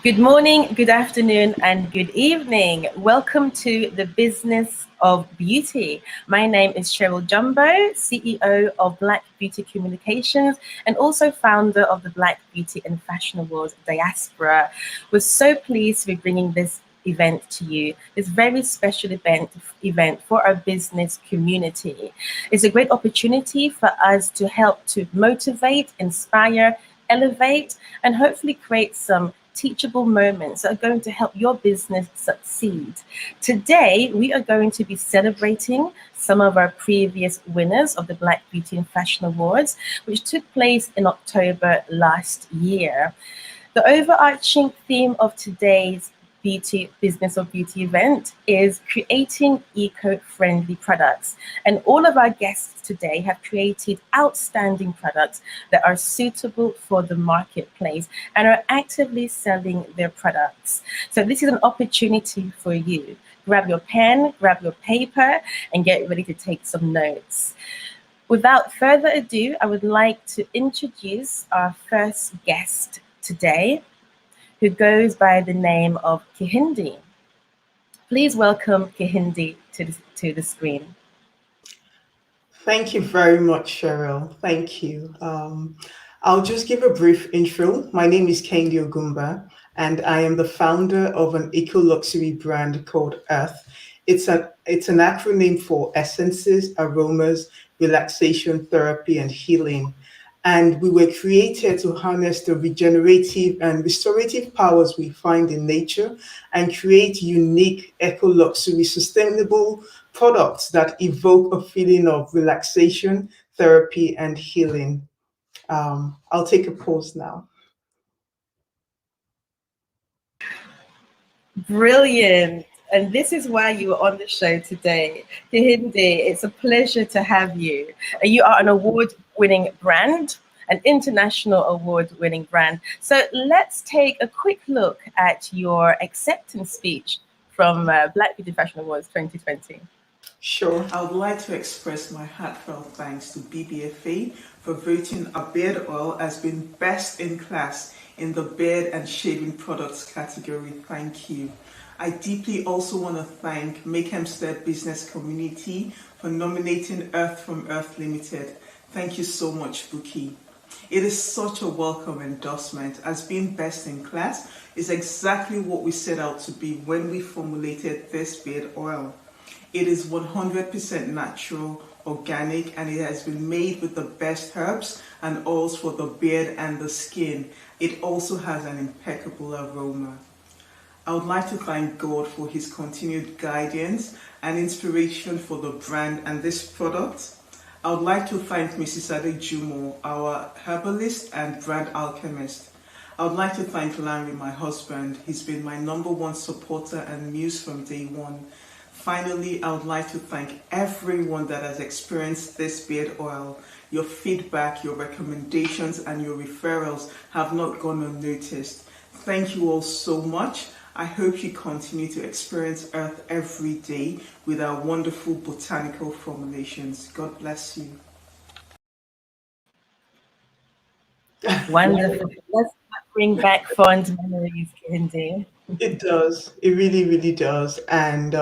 Good morning, good afternoon, and good evening. Welcome to the Business of Beauty. My name is Cheryl Jumbo, CEO of Black Beauty Communications and also founder of the Black Beauty and Fashion Awards Diaspora. We're so pleased to be bringing this event to you, this very special event for our business community. It's a great opportunity for us to help to motivate, inspire, elevate, and hopefully create some teachable moments that are going to help your business succeed. Today, we are going to be celebrating some of our previous winners of the Black Beauty and Fashion Awards, which took place in October last year. The overarching theme of today's Business of Beauty event is creating eco-friendly products. And all of our guests today have created outstanding products that are suitable for the marketplace and are actively selling their products. So this is an opportunity for you. Grab your pen, grab your paper, and get ready to take some notes. Without further ado, I would like to introduce our first guest today, who goes by the name of Kehinde. Please welcome Kehinde to the screen. Thank you very much, Cheryl. Thank you. I'll just give a brief intro. My name is Kehinde Ogunba, and I am the founder of an eco-luxury brand called Earth. It's an acronym for essences, aromas, relaxation, therapy, and healing. And we were created to harness the regenerative and restorative powers we find in nature and create unique eco-luxury sustainable products that evoke a feeling of relaxation, therapy, and healing. I'll take a pause now. Brilliant. And this is why you are on the show today. Kehinde, it's a pleasure to have you. You are an award-winning brand, an international award-winning brand. So let's take a quick look at your acceptance speech from Black Beauty Fashion Awards 2020. Sure. I would like to express my heartfelt thanks to BBFA for voting our beard oil as being best in class in the beard and shaving products category. Thank you. I deeply also want to thank Make Hempstead Business Community for nominating Earth from Earth Limited. Thank you so much, Buki. It is such a welcome endorsement, as being best in class is exactly what we set out to be when we formulated this beard oil. It is 100% natural, organic, and it has been made with the best herbs and oils for the beard and the skin. It also has an impeccable aroma. I would like to thank God for his continued guidance and inspiration for the brand and this product. I would like to thank Mrs. Ade Jumo, our herbalist and brand alchemist. I would like to thank Larry, my husband. He's been my #1 supporter and muse from day one. Finally, I would like to thank everyone that has experienced this beard oil. Your feedback, your recommendations, and your referrals have not gone unnoticed. Thank you all so much. I hope you continue to experience Earth every day with our wonderful botanical formulations. God bless you. Wonderful. Let's bring back fond memories, Kehinde. It does. It really, really does. And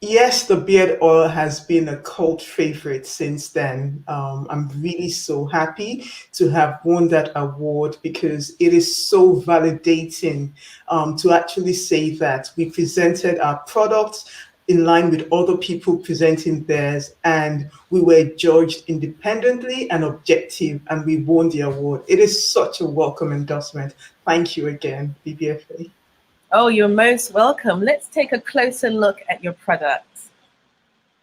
yes, the beard oil has been a cult favorite since then. I'm really so happy to have won that award because it is so validating to actually say that we presented our products in line with other people presenting theirs, and we were judged independently and objective, and we won the award. It is such a welcome endorsement. Thank you again, BBFA. Oh, you're most welcome. Let's take a closer look at your products,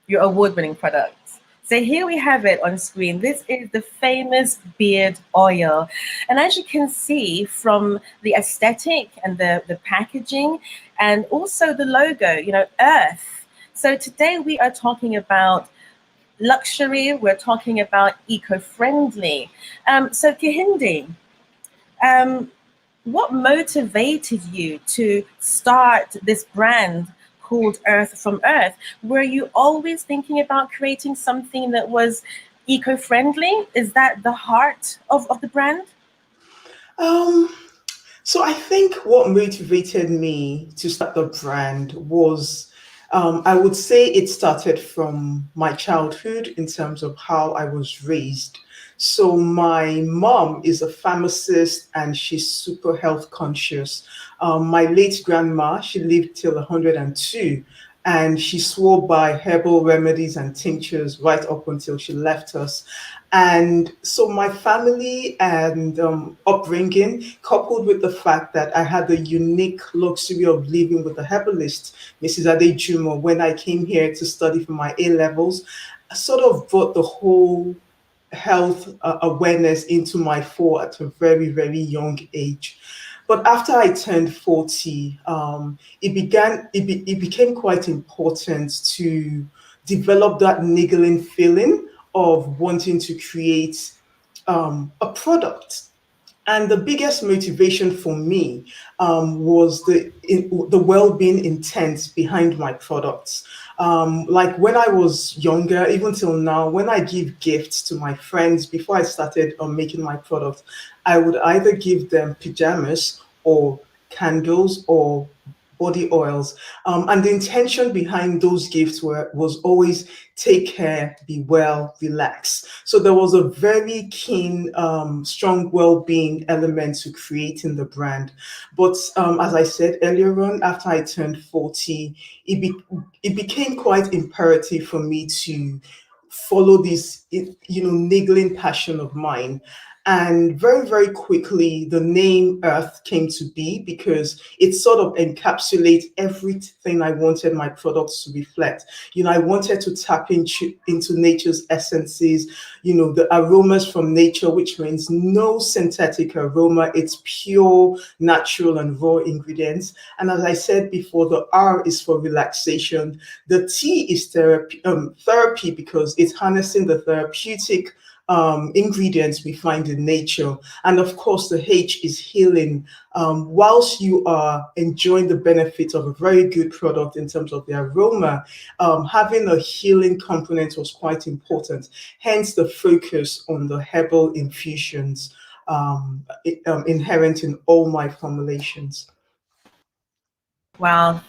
your award-winning products. So here we have it on screen. This is the famous beard oil. And as you can see from the aesthetic and the packaging and also the logo, Earth. So today we are talking about luxury, we're talking about eco-friendly. So Kehinde, um, what motivated you to start this brand called Earth from Earth? Were you always thinking about creating something that was eco-friendly? Is that the heart of the brand? Um, So I think what motivated me to start the brand was, I would say it started from my childhood in terms of how I was raised. So my mom is a pharmacist and she's super health conscious. My late grandma, she lived till 102 and she swore by herbal remedies and tinctures right up until she left us. And so my family and upbringing, coupled with the fact that I had the unique luxury of living with the herbalist, Mrs. Adejumo, when I came here to study for my A levels, sort of brought the whole health awareness into my fore at a very, very young age. But after I turned 40, it became quite important to develop that niggling feeling of wanting to create a product. And the biggest motivation for me was the well-being intent behind my products. Like when I was younger, even till now, when I give gifts to my friends before I started making my product, I would either give them pajamas or candles or body oils. And the intention behind those gifts was always take care, be well, relax. So there was a very keen, strong well-being element to creating the brand. But as I said earlier on, after I turned 40, it became quite imperative for me to follow this, niggling passion of mine. And very, very quickly, the name Earth came to be because it sort of encapsulates everything I wanted my products to reflect. I wanted to tap into nature's essences, the aromas from nature, which means no synthetic aroma. It's pure, natural, and raw ingredients. And as I said before, the R is for relaxation. The T is therapy because it's harnessing the therapeutic ingredients we find in nature. And of course, the H is healing. Whilst you are enjoying the benefits of a very good product in terms of the aroma, having a healing component was quite important. Hence the focus on the herbal infusions inherent in all my formulations. Wow,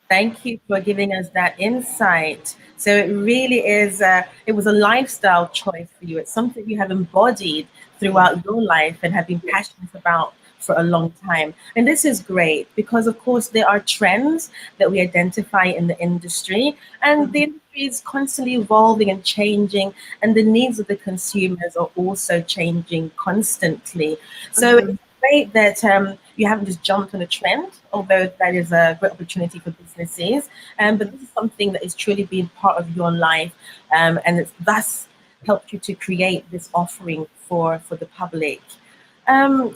thank you for giving us that insight. So it really is, it was a lifestyle choice for you. It's something you have embodied Mm. throughout your life and have been passionate about for a long time. And this is great because, of course, there are trends that we identify in the industry, and the Mhm. industry is constantly evolving and changing, and the needs of the consumers are also changing constantly. So Mhm. it's great that you haven't just jumped on a trend, although that is a great opportunity for businesses. But this is something that is truly being part of your life, and it's thus helped you to create this offering for the public.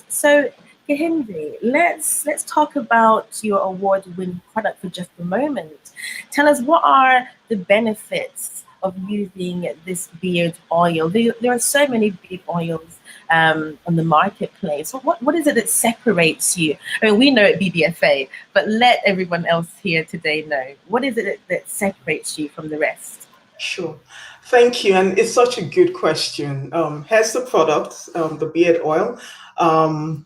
So, Kehinde, let's talk about your award-winning product for just a moment. Tell us, what are the benefits of using this beard oil? There are so many beard oils on the marketplace. So what is it that separates you? I mean, we know at BBFA, but let everyone else here today know. What is it that separates you from the rest? Sure. Thank you. And it's such a good question. Here's the product, the beard oil. Um,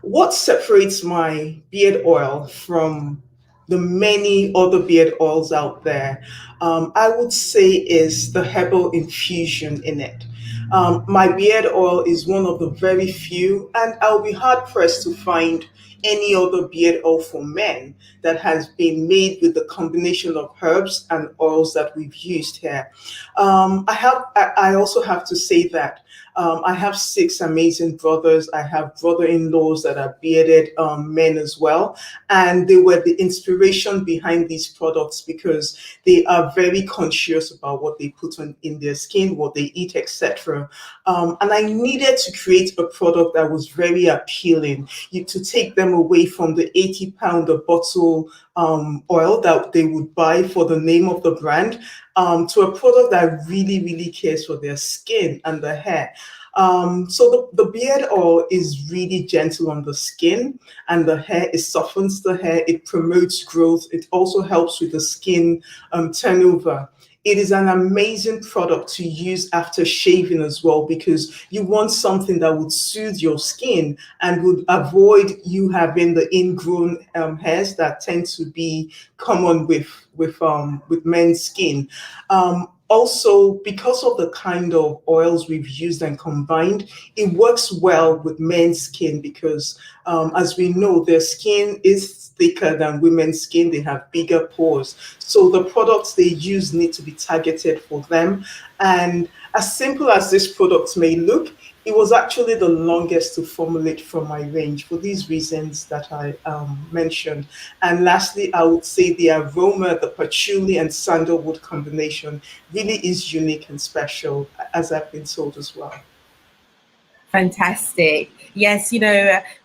what separates my beard oil from the many other beard oils out there, I would say, is the herbal infusion in it. My beard oil is one of the very few, and I'll be hard pressed to find any other beard oil for men that has been made with the combination of herbs and oils that we've used here. I also have to say that I have six amazing brothers. I have brother-in-laws that are bearded men as well, and they were the inspiration behind these products because they are very conscious about what they put on in their skin, what they eat, etc. And I needed to create a product that was very appealing, to take them away from the 80 pound a bottle oil that they would buy for the name of the brand, to a product that really, really cares for their skin and the hair. So the beard oil is really gentle on the skin and the hair. It softens the hair. It promotes growth. It also helps with the skin turnover. It is an amazing product to use after shaving as well, because you want something that would soothe your skin and would avoid you having the ingrown hairs that tend to be common with men's skin. Also, because of the kind of oils we've used and combined, it works well with men's skin because, as we know, their skin is thicker than women's skin. They have bigger pores. So the products they use need to be targeted for them. And as simple as this product may look, it was actually the longest to formulate from my range for these reasons that I mentioned. And lastly, I would say the aroma, the patchouli and sandalwood combination really is unique and special, as I've been told as well. Fantastic. Yes,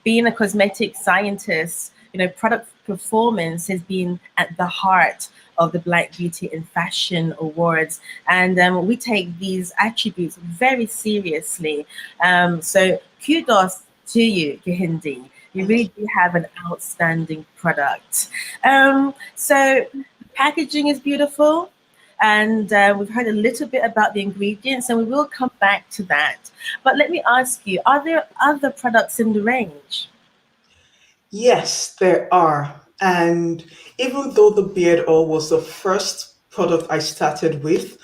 being a cosmetic scientist, product performance has been at the heart of the Black Beauty and Fashion Awards. And we take these attributes very seriously. So kudos to you, Kehinde. You really do have an outstanding product. So packaging is beautiful. And we've heard a little bit about the ingredients, and we will come back to that. But let me ask you, are there other products in the range? Yes, there are. And even though the beard oil was the first product I started with,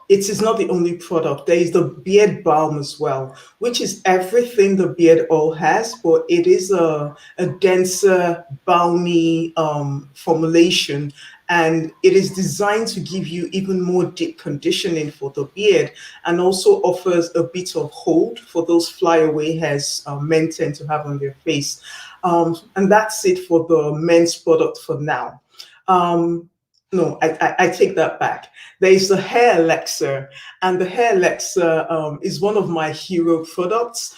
it is not the only product. There is the beard balm as well, which is everything the beard oil has, but it is a denser, balmy formulation. And it is designed to give you even more deep conditioning for the beard, and also offers a bit of hold for those flyaway hairs men tend to have on their face. And that's it for the men's product for now. No, I take that back. There is the hair elixir, and the hair elixir is one of my hero products,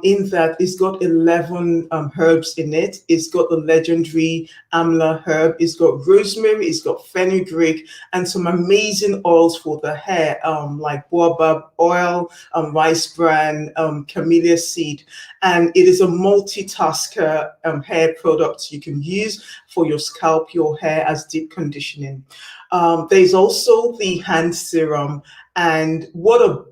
in that it's got 11 herbs in it. It's got the legendary amla herb, it's got rosemary, it's got fenugreek, and some amazing oils for the hair, like baobab oil, rice bran, camellia seed. And it is a multitasker hair product you can use for your scalp, your hair, as deep conditioning. There's also the hand serum, and what a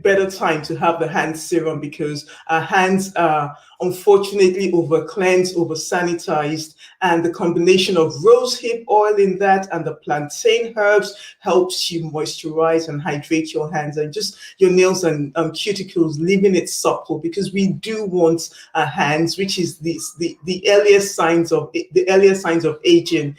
better time to have the hand serum, because our hands are unfortunately over cleansed, over sanitized, and the combination of rosehip oil in that and the plantain herbs helps you moisturize and hydrate your hands and just your nails and cuticles, leaving it supple, because we do want our hands, which is the earliest signs of aging.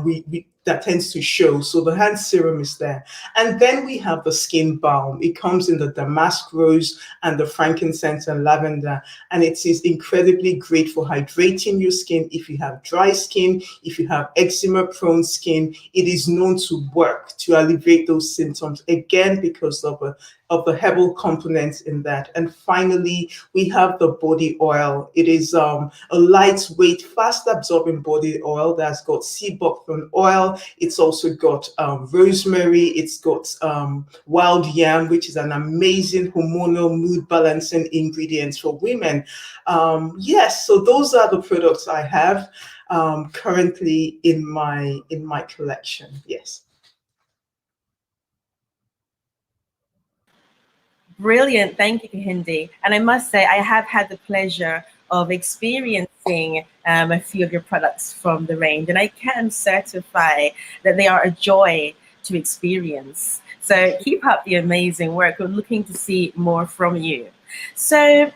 We that tends to show. So the hand serum is there. And then we have the skin balm. It comes in the damask rose and the frankincense and lavender. And it is incredibly great for hydrating your skin. If you have dry skin, if you have eczema prone skin, it is known to work to alleviate those symptoms, again, because of the herbal components in that. And finally, we have the body oil. It is a lightweight, fast absorbing body oil that's got sea buckthorn oil. It's also got rosemary. It's got wild yam, which is an amazing hormonal mood balancing ingredient for women. Yes, so those are the products I have currently in my collection. Yes. Brilliant. Thank you, Kehinde. And I must say, I have had the pleasure of experiencing a few of your products from the range, and I can certify that they are a joy to experience. So keep up the amazing work. We're looking to see more from you. So,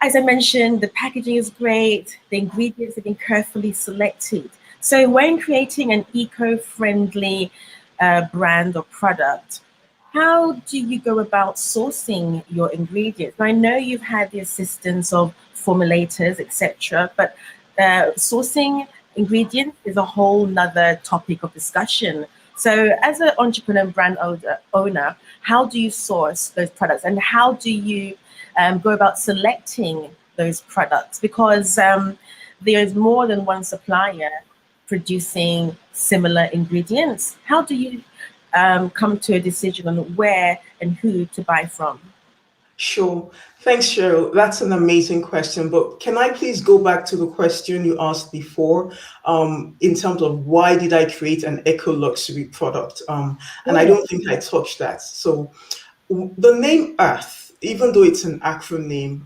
as I mentioned, the packaging is great. The ingredients have been carefully selected. So when creating an eco-friendly brand or product, how do you go about sourcing your ingredients? Now, I know you've had the assistance of formulators, etc., but sourcing ingredients is a whole nother topic of discussion. So as an entrepreneur and brand owner, how do you source those products, and how do you go about selecting those products? Because there's more than one supplier producing similar ingredients. How do you come to a decision on where and who to buy from? Sure. Thanks, Cheryl. That's an amazing question. But can I please go back to the question you asked before, in terms of why did I create an eco luxury product? And I Sure. don't think I touched that. So the name Earth, even though it's an acronym,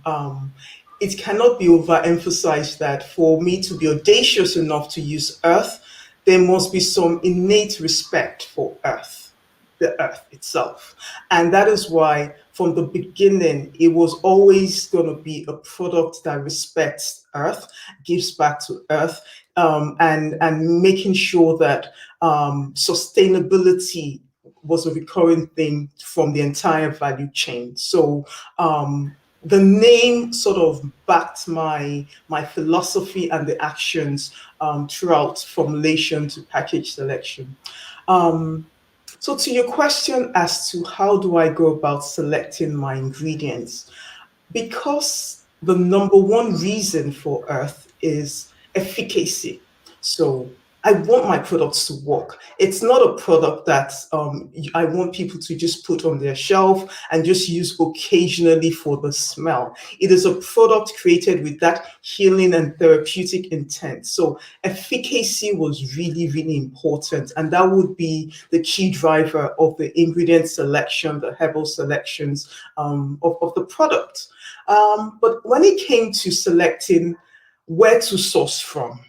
it cannot be overemphasized that for me to be audacious enough to use Earth, there must be some innate respect for Earth, the Earth itself. And that is why, from the beginning, it was always going to be a product that respects Earth, gives back to Earth, and making sure that sustainability was a recurring theme from the entire value chain. So the name sort of backed my philosophy and the actions throughout formulation to package selection. Um, so to your question as to how do I go about selecting my ingredients, because the number one reason for Earth is efficacy. So I want my products to work. It's not a product that I want people to just put on their shelf and just use occasionally for the smell. It is a product created with that healing and therapeutic intent. So efficacy was really, really important. And that would be the key driver of the ingredient selection, the herbal selections of the product. But when it came to selecting where to source from,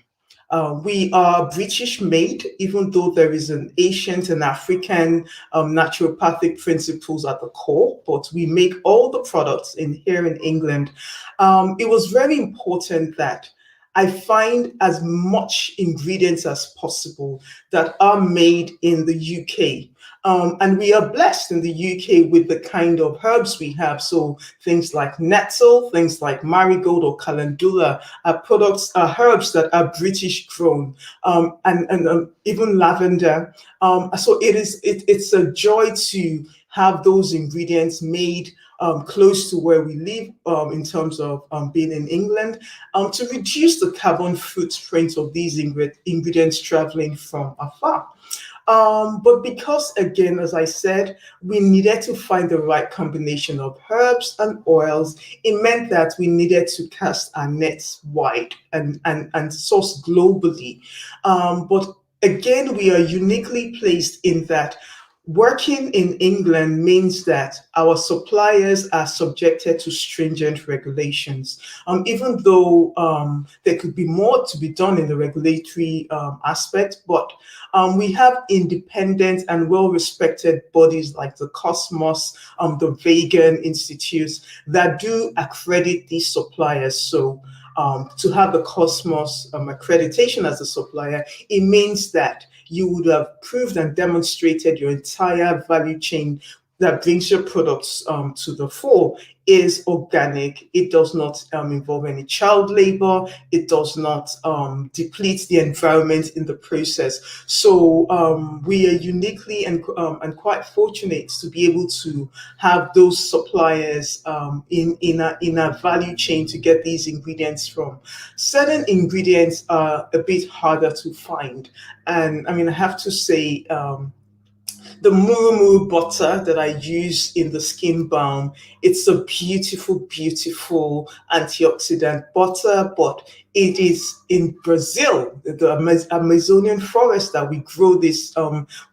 we are British made, even though there is an ancient and African naturopathic principles at the core, but we make all the products here in England. It was very important that I find as much ingredients as possible that are made in the UK. And we are blessed in the UK with the kind of herbs we have. So things like nettle, things like marigold or calendula are products, are herbs that are British grown, and even lavender. So it's a joy to have those ingredients made close to where we live, in terms of being in England, to reduce the carbon footprint of these ingredients traveling from afar. But because, again, as I said, we needed to find the right combination of herbs and oils, it meant that we needed to cast our nets wide and source globally. But again, we are uniquely placed in that working in England means that our suppliers are subjected to stringent regulations. Even though there could be more to be done in the regulatory aspect, but we have independent and well-respected bodies like the Cosmos, the Vegan Institutes that do accredit these suppliers. So to have the Cosmos accreditation as a supplier, it means that you would have proved and demonstrated your entire value chain that brings your products to the fore is organic. It does not involve any child labor. It does not deplete the environment in the process. So we are uniquely and quite fortunate to be able to have those suppliers in our value chain to get these ingredients from. Certain ingredients are a bit harder to find, and I mean I have to say. The Murumu butter that I use in the skin balm, it's a beautiful, beautiful antioxidant butter, but it is in Brazil, the Amazonian forest, that we grow this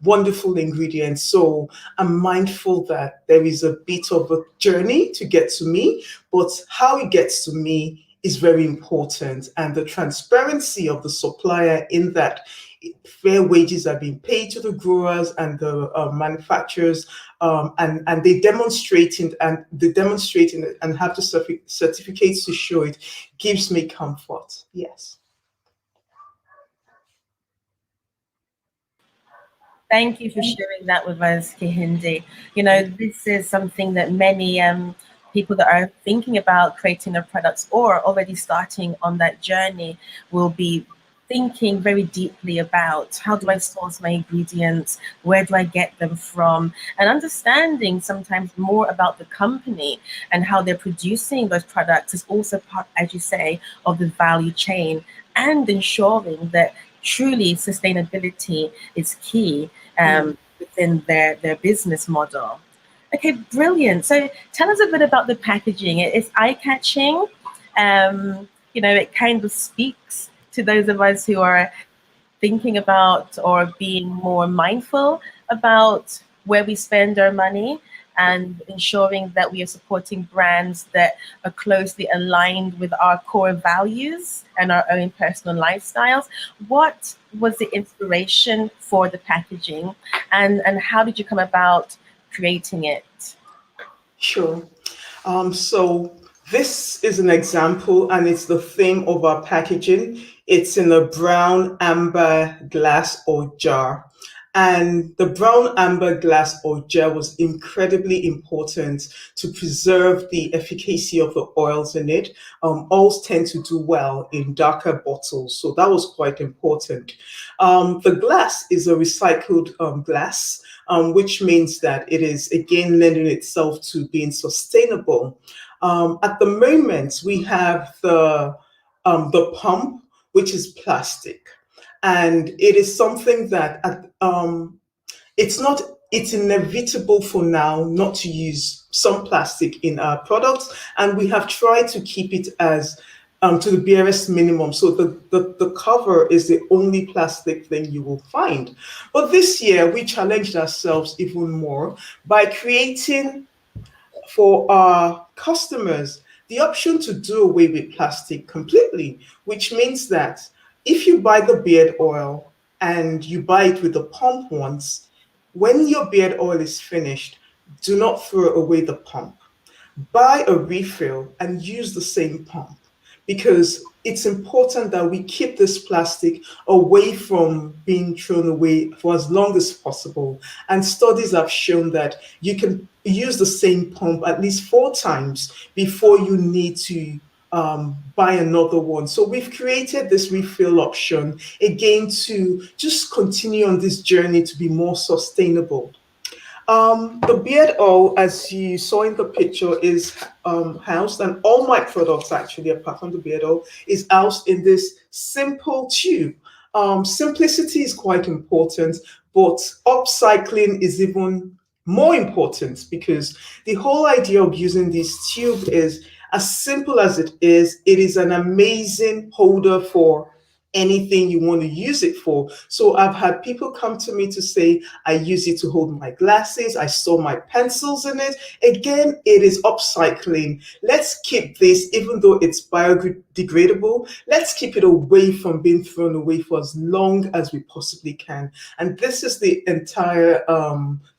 wonderful ingredient. So I'm mindful that there is a bit of a journey to get to me, but how it gets to me is very important. And the transparency of the supplier in that fair wages are being paid to the growers and the manufacturers, and they demonstrating it and have the certificates to show it gives me comfort. Yes. Thank you for sharing that with us, Kehinde. You know, this is something that many people that are thinking about creating their products or already starting on that journey will be thinking very deeply about: how do I source my ingredients? Where do I get them from? And understanding sometimes more about the company and how they're producing those products is also part, as you say, of the value chain, and ensuring that truly sustainability is key Mm. within their business model. Okay, brilliant. So tell us a bit about the packaging. It's eye-catching. It kind of speaks to those of us who are thinking about or being more mindful about where we spend our money and ensuring that we are supporting brands that are closely aligned with our core values and our own personal lifestyles. What was the inspiration for the packaging, and how did you come about creating it? Sure. So this is an example, and it's the theme of our packaging. It's in a brown amber glass or jar. And the brown amber glass or jar was incredibly important to preserve the efficacy of the oils in it. Oils tend to do well in darker bottles, so that was quite important. The glass is a recycled glass, which means that it is again lending itself to being sustainable. At the moment, we have the pump, which is plastic, and it is something that it's not. It's inevitable for now not to use some plastic in our products, and we have tried to keep it as to the barest minimum. So the cover is the only plastic thing you will find. But this year, we challenged ourselves even more by creating for our customers the option to do away with plastic completely, which means that if you buy the beard oil and you buy it with the pump once, when your beard oil is finished, do not throw away the pump. Buy a refill and use the same pump, because it's important that we keep this plastic away from being thrown away for as long as possible. And studies have shown that you can use the same pump at least 4 times before you need to buy another one. So we've created this refill option again to just continue on this journey to be more sustainable. The beard oil, as you saw in the picture, is housed, and all my products actually, apart from the beard oil, is housed in this simple tube. Simplicity is quite important, but upcycling is even more important, because the whole idea of using this tube is as simple as it is an amazing holder for anything you want to use it for. So I've had people come to me to say, I use it to hold my glasses, I store my pencils in it. Again, it is upcycling. Let's keep this, even though it's biodegradable, let's keep it away from being thrown away for as long as we possibly can. And this is the entire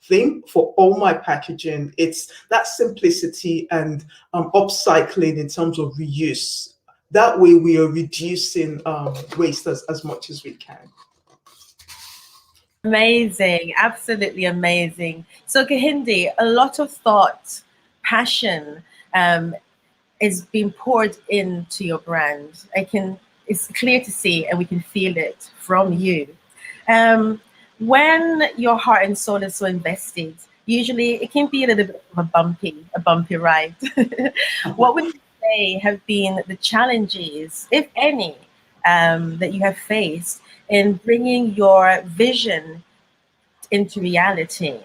thing for all my packaging. It's that simplicity and upcycling in terms of reuse. That way we are reducing waste as much as we can. Amazing, absolutely amazing. So, Kehinde, a lot of thought, passion is being poured into your brand. It's clear to see, and we can feel it from you. Um, when your heart and soul is so invested, usually it can be a little bit of a bumpy ride. What would you say have been the challenges, if any, that you have faced in bringing your vision into reality?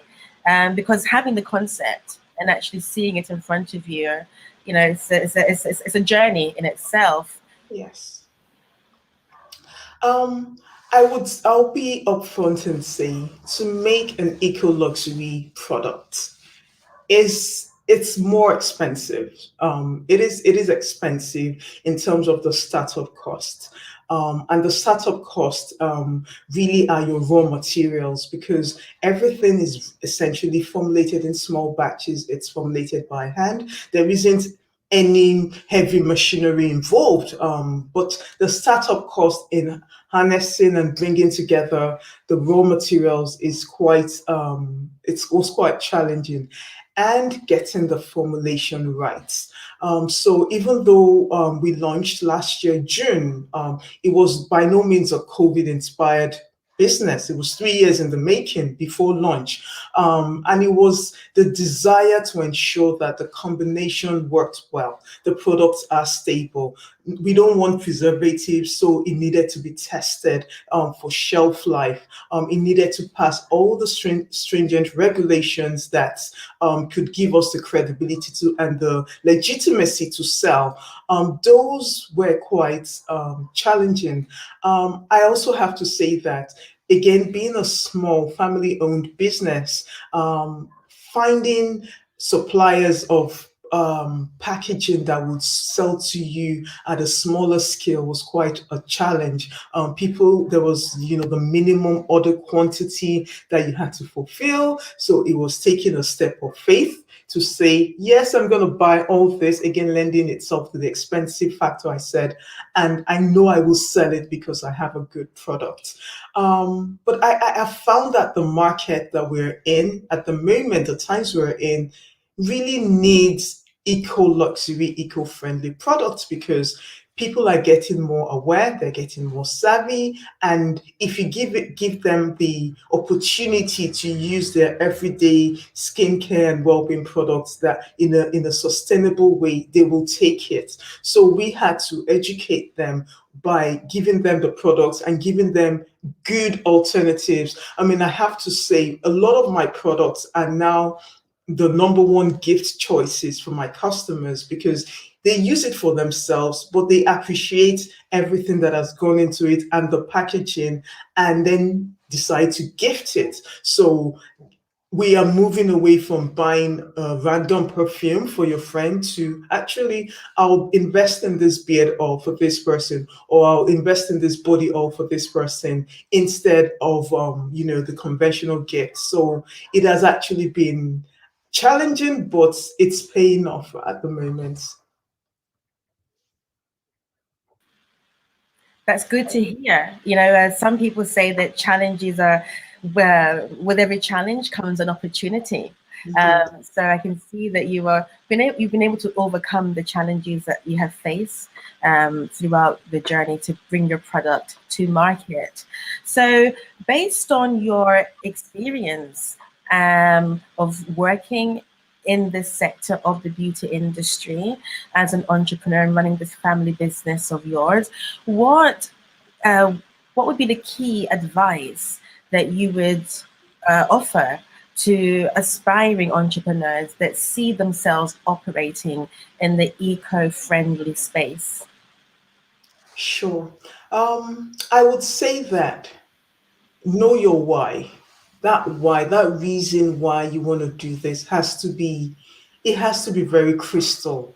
Because having the concept and actually seeing it in front of you, it's a journey in itself. Yes. I'll be upfront and say, to make an eco luxury product is it's more expensive. It is expensive in terms of the startup cost. And the startup cost really are your raw materials, because everything is essentially formulated in small batches. It's formulated by hand. There isn't any heavy machinery involved, but the startup cost in harnessing and bringing together the raw materials is it was quite challenging, and getting the formulation right. So even though we launched last year June, it was by no means a COVID inspired business. It was 3 years in the making before launch. And it was the desire to ensure that the combination worked well, the products are stable, we don't want preservatives, so it needed to be tested for shelf life. It needed to pass all the stringent regulations that could give us the credibility to and the legitimacy to sell. Those were quite challenging. I also have to say that, again, being a small family owned business, finding suppliers of packaging that would sell to you at a smaller scale was quite a challenge. There was, the minimum order quantity that you had to fulfill. So it was taking a step of faith to say, yes, I'm going to buy all this, again, lending itself to the expensive factor I said, and I know I will sell it because I have a good product. But I have found that the market that we're in at the moment, the times we're in, really needs eco luxury, eco friendly products because people are getting more aware, they're getting more savvy, and if you give them the opportunity to use their everyday skincare and well-being products that in a sustainable way, they will take it. So we had to educate them by giving them the products and giving them good alternatives. I mean, I have to say, a lot of my products are now the number one gift choices for my customers because they use it for themselves, but they appreciate everything that has gone into it and the packaging, and then decide to gift it. So we are moving away from buying a random perfume for your friend to actually, I'll invest in this beard oil for this person, or I'll invest in this body oil for this person instead of, the conventional gift. So it has actually been challenging, but it's paying off at the moment. That's good to hear. As some people say that challenges are where with every challenge comes an opportunity. Indeed. So I can see that you've been able to overcome the challenges that you have faced throughout the journey to bring your product to market. So based on your experience of working in this sector of the beauty industry as an entrepreneur and running this family business of yours, what uh, what would be the key advice that you would offer to aspiring entrepreneurs that see themselves operating in the eco-friendly space? Sure. I would say that know your why. That why, that reason why you want to do this it has to be very crystal.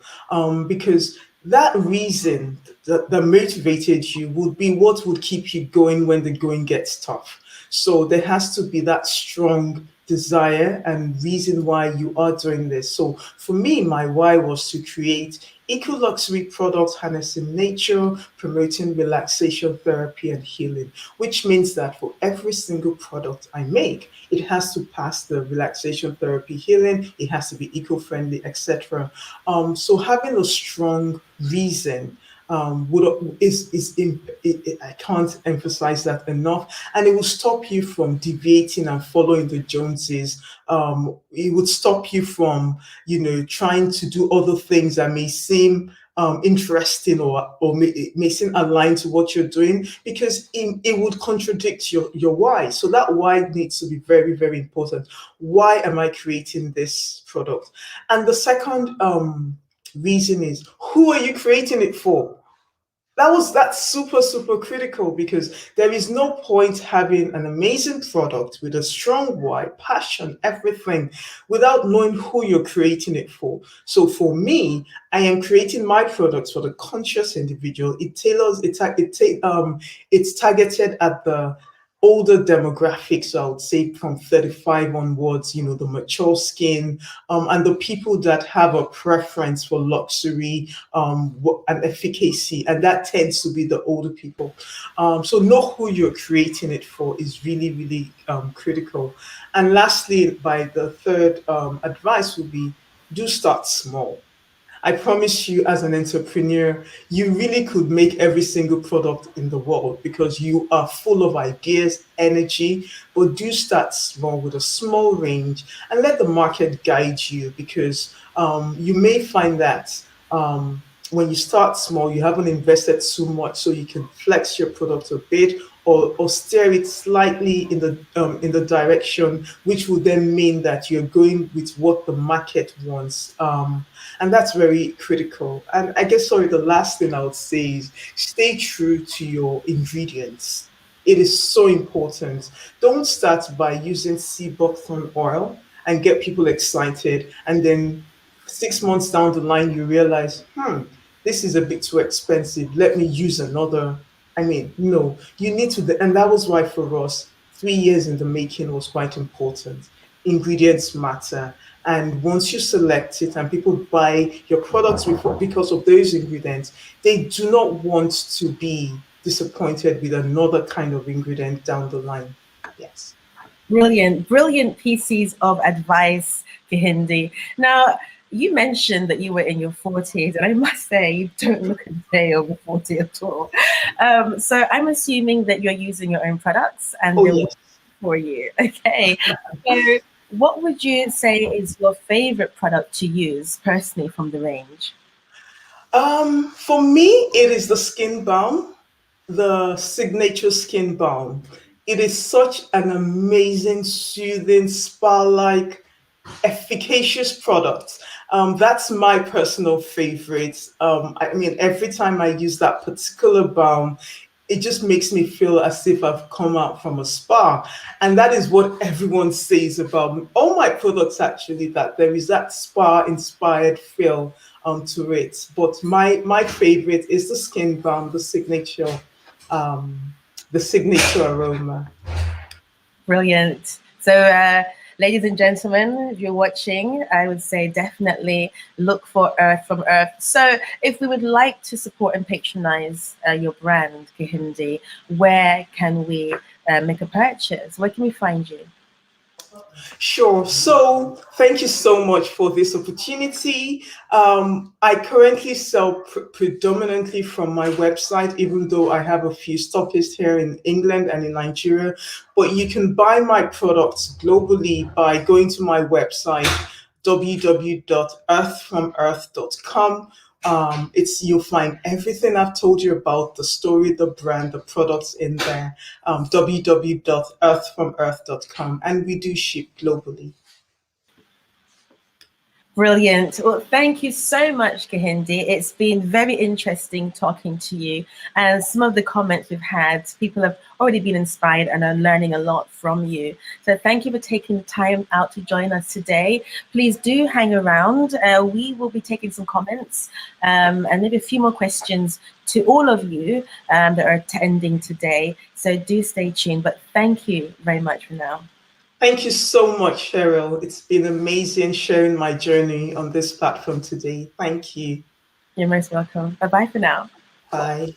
Because that reason that motivated you would be what would keep you going when the going gets tough. So there has to be that strong desire and reason why you are doing this. So for me, my why was to create eco luxury products harnessing nature, promoting relaxation therapy and healing, which means that for every single product I make, it has to pass the relaxation therapy healing, it has to be eco friendly, etc. So having a strong reason would I can't emphasize that enough, and it will stop you from deviating and following the Joneses. It would stop you from trying to do other things that may seem interesting or may seem aligned to what you're doing because it would contradict your why. So that why needs to be very, very important. Why am I creating this product? And the second reason is, who are you creating it for? That's super super critical because there is no point having an amazing product with a strong why, passion, everything without knowing who you're creating it for. So for me, I am creating my products for the conscious individual. It's targeted at the older demographics, so I would say from 35 onwards, the mature skin, and the people that have a preference for luxury and efficacy, and that tends to be the older people. So know who you're creating it for is really, really critical. And lastly, by the third advice would be do start small. I promise you, as an entrepreneur, you really could make every single product in the world because you are full of ideas, energy, but do start small with a small range and let the market guide you because you may find that. when you start small, you haven't invested too much, so you can flex your product a bit, or steer it slightly in the direction, which will then mean that you're going with what the market wants. And that's very critical. And I guess, sorry, the last thing I would say is stay true to your ingredients. It is so important. Don't start by using sea buckthorn oil and get people excited, and then 6 months down the line you realize, this is a bit too expensive. Let me use another. I mean, no, you need to, and that was why for us, 3 years in the making was quite important. Ingredients matter. And once you select it and people buy your products because of those ingredients, they do not want to be disappointed with another kind of ingredient down the line. Yes. Brilliant, brilliant pieces of advice, Kehinde. Now, you mentioned that you were in your 40s, and I must say, you don't look a day over 40 at all. So I'm assuming that you're using your own products and Oh, they're working yes. for you. Okay. So, what would you say is your favorite product to use personally from the range? For me, it is the skin balm, the signature skin balm. It is such an amazing, soothing, spa-like, efficacious product. That's my personal favorite. I mean, every time I use that particular balm, it just makes me feel as if I've come out from a spa. And that is what everyone says about all my products, actually, that there is that spa inspired feel to it. But my favorite is the skin balm, um, the signature aroma. Brilliant. So, ladies and gentlemen, if you're watching, I would say definitely look for Earth from Earth. So, if we would like to support and patronize your brand, Kehinde, where can we make a purchase? Where can we find you? Sure. So thank you so much for this opportunity. I currently sell predominantly from my website, even though I have a few stockists here in England and in Nigeria. But you can buy my products globally by going to my website, www.earthfromearth.com. It's You'll find everything I've told you about the story, the brand, the products in there. www.earthfromearth.com, and we do ship globally. Brilliant. Well, thank you so much, Kehinde. It's been very interesting talking to you. And some of the comments we've had, people have already been inspired and are learning a lot from you. So thank you for taking the time out to join us today. Please do hang around. We will be taking some comments and maybe a few more questions to all of you that are attending today. So do stay tuned. But thank you very much for now. Thank you so much, Cheryl. It's been amazing sharing my journey on this platform today. Thank you. You're most welcome. Bye bye for now. Bye.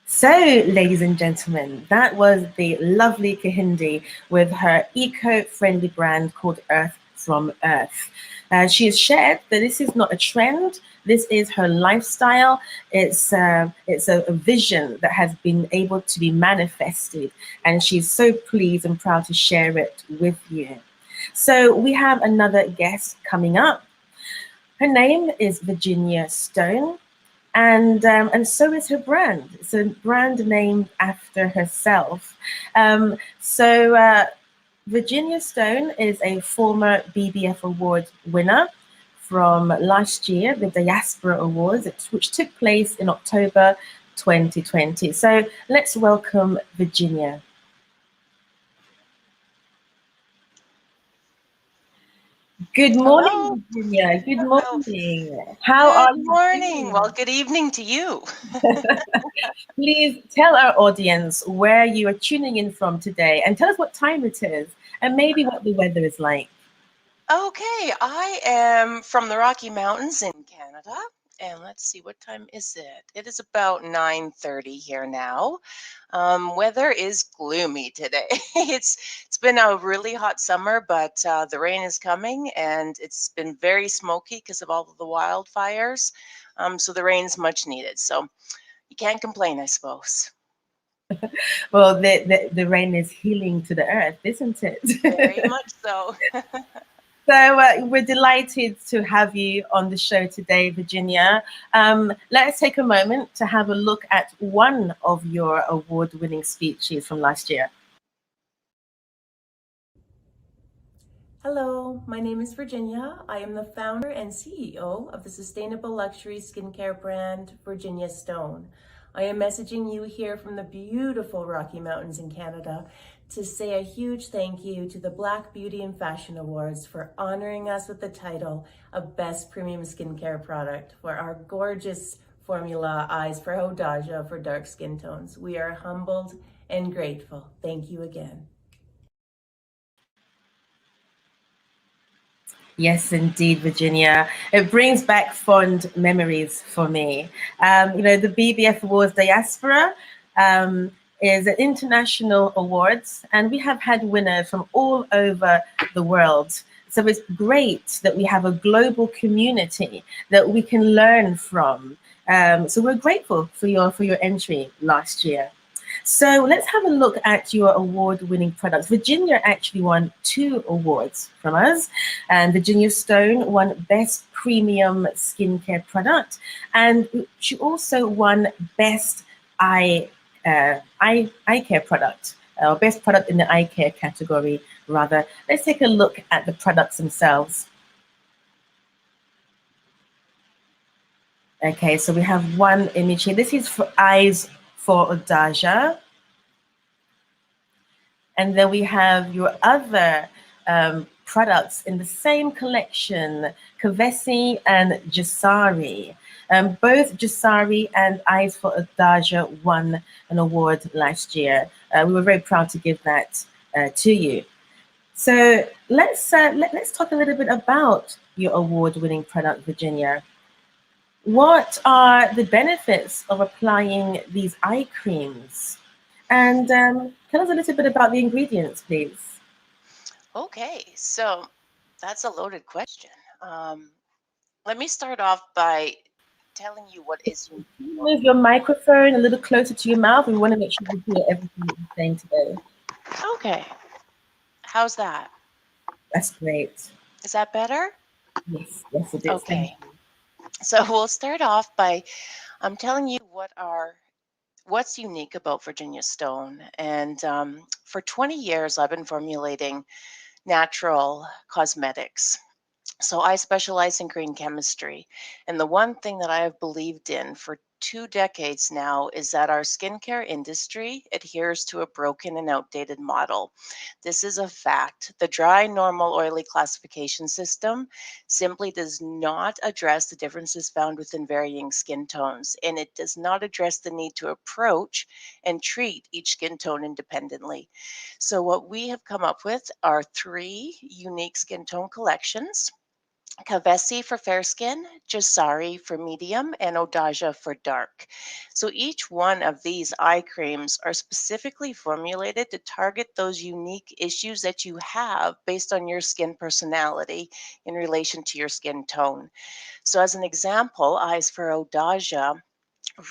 So, ladies and gentlemen, that was the lovely Kehinde with her eco-friendly brand called Earth from Earth. She has shared that this is not a trend. This is her lifestyle. It's a vision that has been able to be manifested, and she's so pleased and proud to share it with you. So we have another guest coming up. Her name is Virginia Stone, and so is her brand. It's a brand named after herself. So Virginia Stone is a former BBF Award winner from last year, the Diaspora Awards, which took place in October 2020. So let's welcome Virginia. Good Hello. morning, Virginia. Good Oh, morning. How good are you morning. Well, doing? good evening to you. Please tell our audience where you are tuning in from today and tell us what time it is and maybe what the weather is like. Okay, I am from the Rocky Mountains in Canada, and let's see, what time is it? It is about 9:30 here now. Weather is gloomy today. It's been a really hot summer, but the rain is coming, and it's been very smoky because of all of the wildfires. So the rain's much needed. So you can't complain, I suppose. Well, the rain is healing to the earth, isn't it? Very much so. So we're delighted to have you on the show today, Virginia. Let's take a moment to have a look at one of your award-winning speeches from last year. Hello, my name is Virginia. I am the founder and CEO of the sustainable luxury skincare brand Virginia Stone. I am messaging you here from the beautiful Rocky Mountains in Canada to say a huge thank you to the Black Beauty and Fashion Awards for honoring us with the title of Best Premium Skincare Product for our gorgeous formula Eyes for Audacia for dark skin tones. We are humbled and grateful. Thank you again. Yes, indeed, Virginia. It brings back fond memories for me. The BBF Awards Diaspora um, is an international awards, and we have had winners from all over the world. So it's great that we have a global community that we can learn from. So we're grateful for your entry last year. So let's have a look at your award-winning products. Virginia actually won 2 awards from us, and Virginia Stone won Best Premium Skincare Product, and she also won Best Eye Care Product, or Best Product in the Eye Care category, rather. Let's take a look at the products themselves. Okay, so we have one image here. This is for Eyes for Audacia. And then we have your other products in the same collection, Kavesi and Jasari. Both Jasari and Eyes for Audacia won an award last year. We were very proud to give that to you. So let's talk a little bit about your award-winning product, Virginia. What are the benefits of applying these eye creams? And tell us a little bit about the ingredients, please. Okay, so that's a loaded question. Let me start off by telling you what is unique. Move your microphone a little closer to your mouth. We want to make sure we hear everything that you're saying today. Okay, how's that? That's great. Is that better? Yes, yes, it is. Thank Okay, so we'll start off by telling you what's unique about Virginia Stone. And for 20 years, I've been formulating natural cosmetics. So I specialize in green chemistry. And the one thing that I have believed in for 2 decades now is that our skincare industry adheres to a broken and outdated model. This is a fact. The dry, normal, oily classification system simply does not address the differences found within varying skin tones, and it does not address the need to approach and treat each skin tone independently. So what we have come up with are 3 unique skin tone collections. Kavesi for fair skin, Jasari for medium, and Audacia for dark. So each one of these eye creams are specifically formulated to target those unique issues that you have based on your skin personality in relation to your skin tone. So as an example, Eyes for Audacia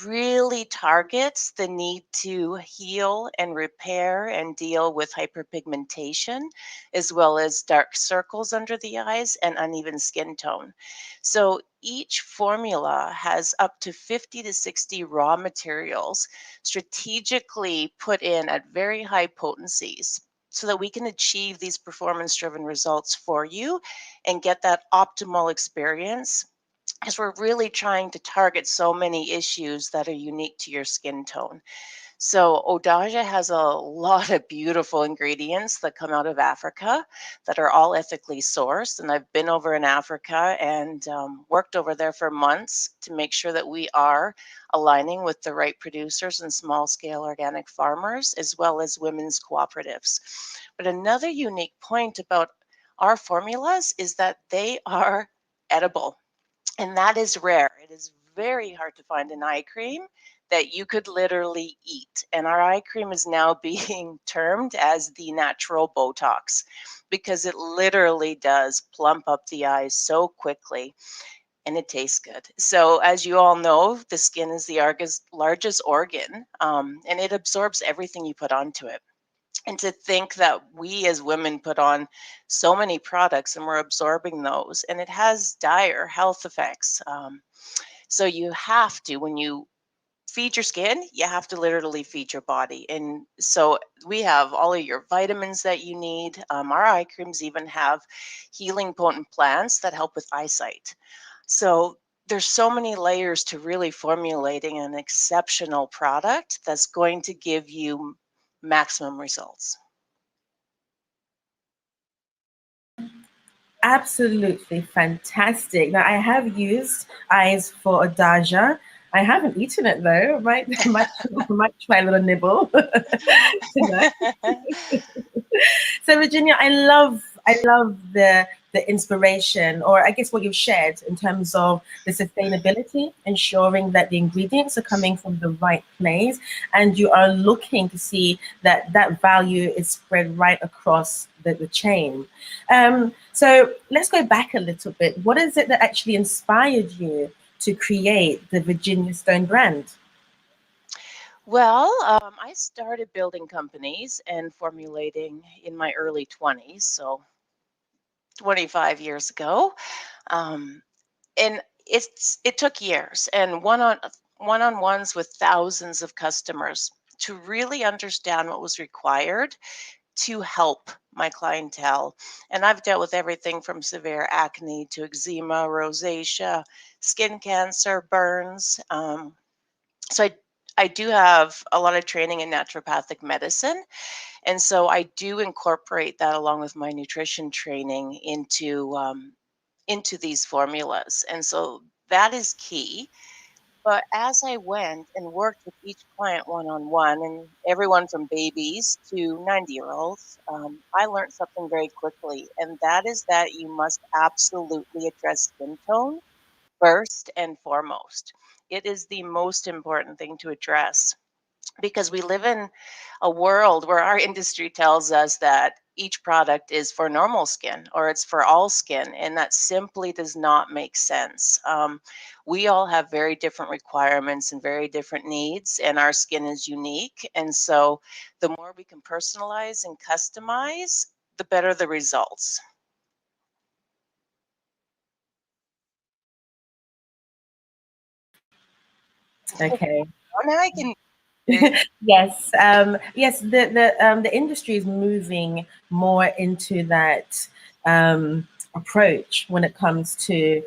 really targets the need to heal and repair and deal with hyperpigmentation, as well as dark circles under the eyes and uneven skin tone. So each formula has up to 50 to 60 raw materials strategically put in at very high potencies so that we can achieve these performance driven results for you and get that optimal experience, because we're really trying to target so many issues that are unique to your skin tone. So Audacia has a lot of beautiful ingredients that come out of Africa that are all ethically sourced. And I've been over in Africa and worked over there for months to make sure that we are aligning with the right producers and small scale organic farmers, as well as women's cooperatives. But another unique point about our formulas is that they are edible. And that is rare. It is very hard to find an eye cream that you could literally eat. And our eye cream is now being termed as the natural Botox because it literally does plump up the eyes so quickly and it tastes good. So, as you all know, the skin is the largest organ and it absorbs everything you put onto it. And to think that we as women put on so many products and we're absorbing those, and it has dire health effects. So you have to, when you feed your skin, you have to literally feed your body. And so we have all of your vitamins that you need. Our eye creams even have healing potent plants that help with eyesight. So there's so many layers to really formulating an exceptional product that's going to give you maximum results. Absolutely fantastic. Now, I have used eyes for Adaja. I haven't eaten it though. Might try a little nibble tonight. So Virginia, I love the inspiration, or I guess what you've shared in terms of the sustainability, ensuring that the ingredients are coming from the right place, and you are looking to see that that value is spread right across the chain. So let's go back a little bit. What is it that actually inspired you to create the Virginia Stone brand? Well, I started building companies and formulating in my early 20s, so 25 years ago. Um, and it took years and one-on-ones with thousands of customers to really understand what was required to help my clientele. And I've dealt with everything from severe acne to eczema, rosacea, skin cancer, burns. So I do have a lot of training in naturopathic medicine. And so I do incorporate that along with my nutrition training into these formulas. And so that is key. But as I went and worked with each client one on one, and everyone from babies to 90-year-olds, I learned something very quickly. And that is that you must absolutely address skin tone first and foremost. It is the most important thing to address because we live in a world where our industry tells us that each product is for normal skin or it's for all skin, and that simply does not make sense. We all have very different requirements and very different needs, and our skin is unique. And so, the more we can personalize and customize, the better the results. Okay. Now I can hear you. Yes, yes. The industry is moving more into that approach when it comes to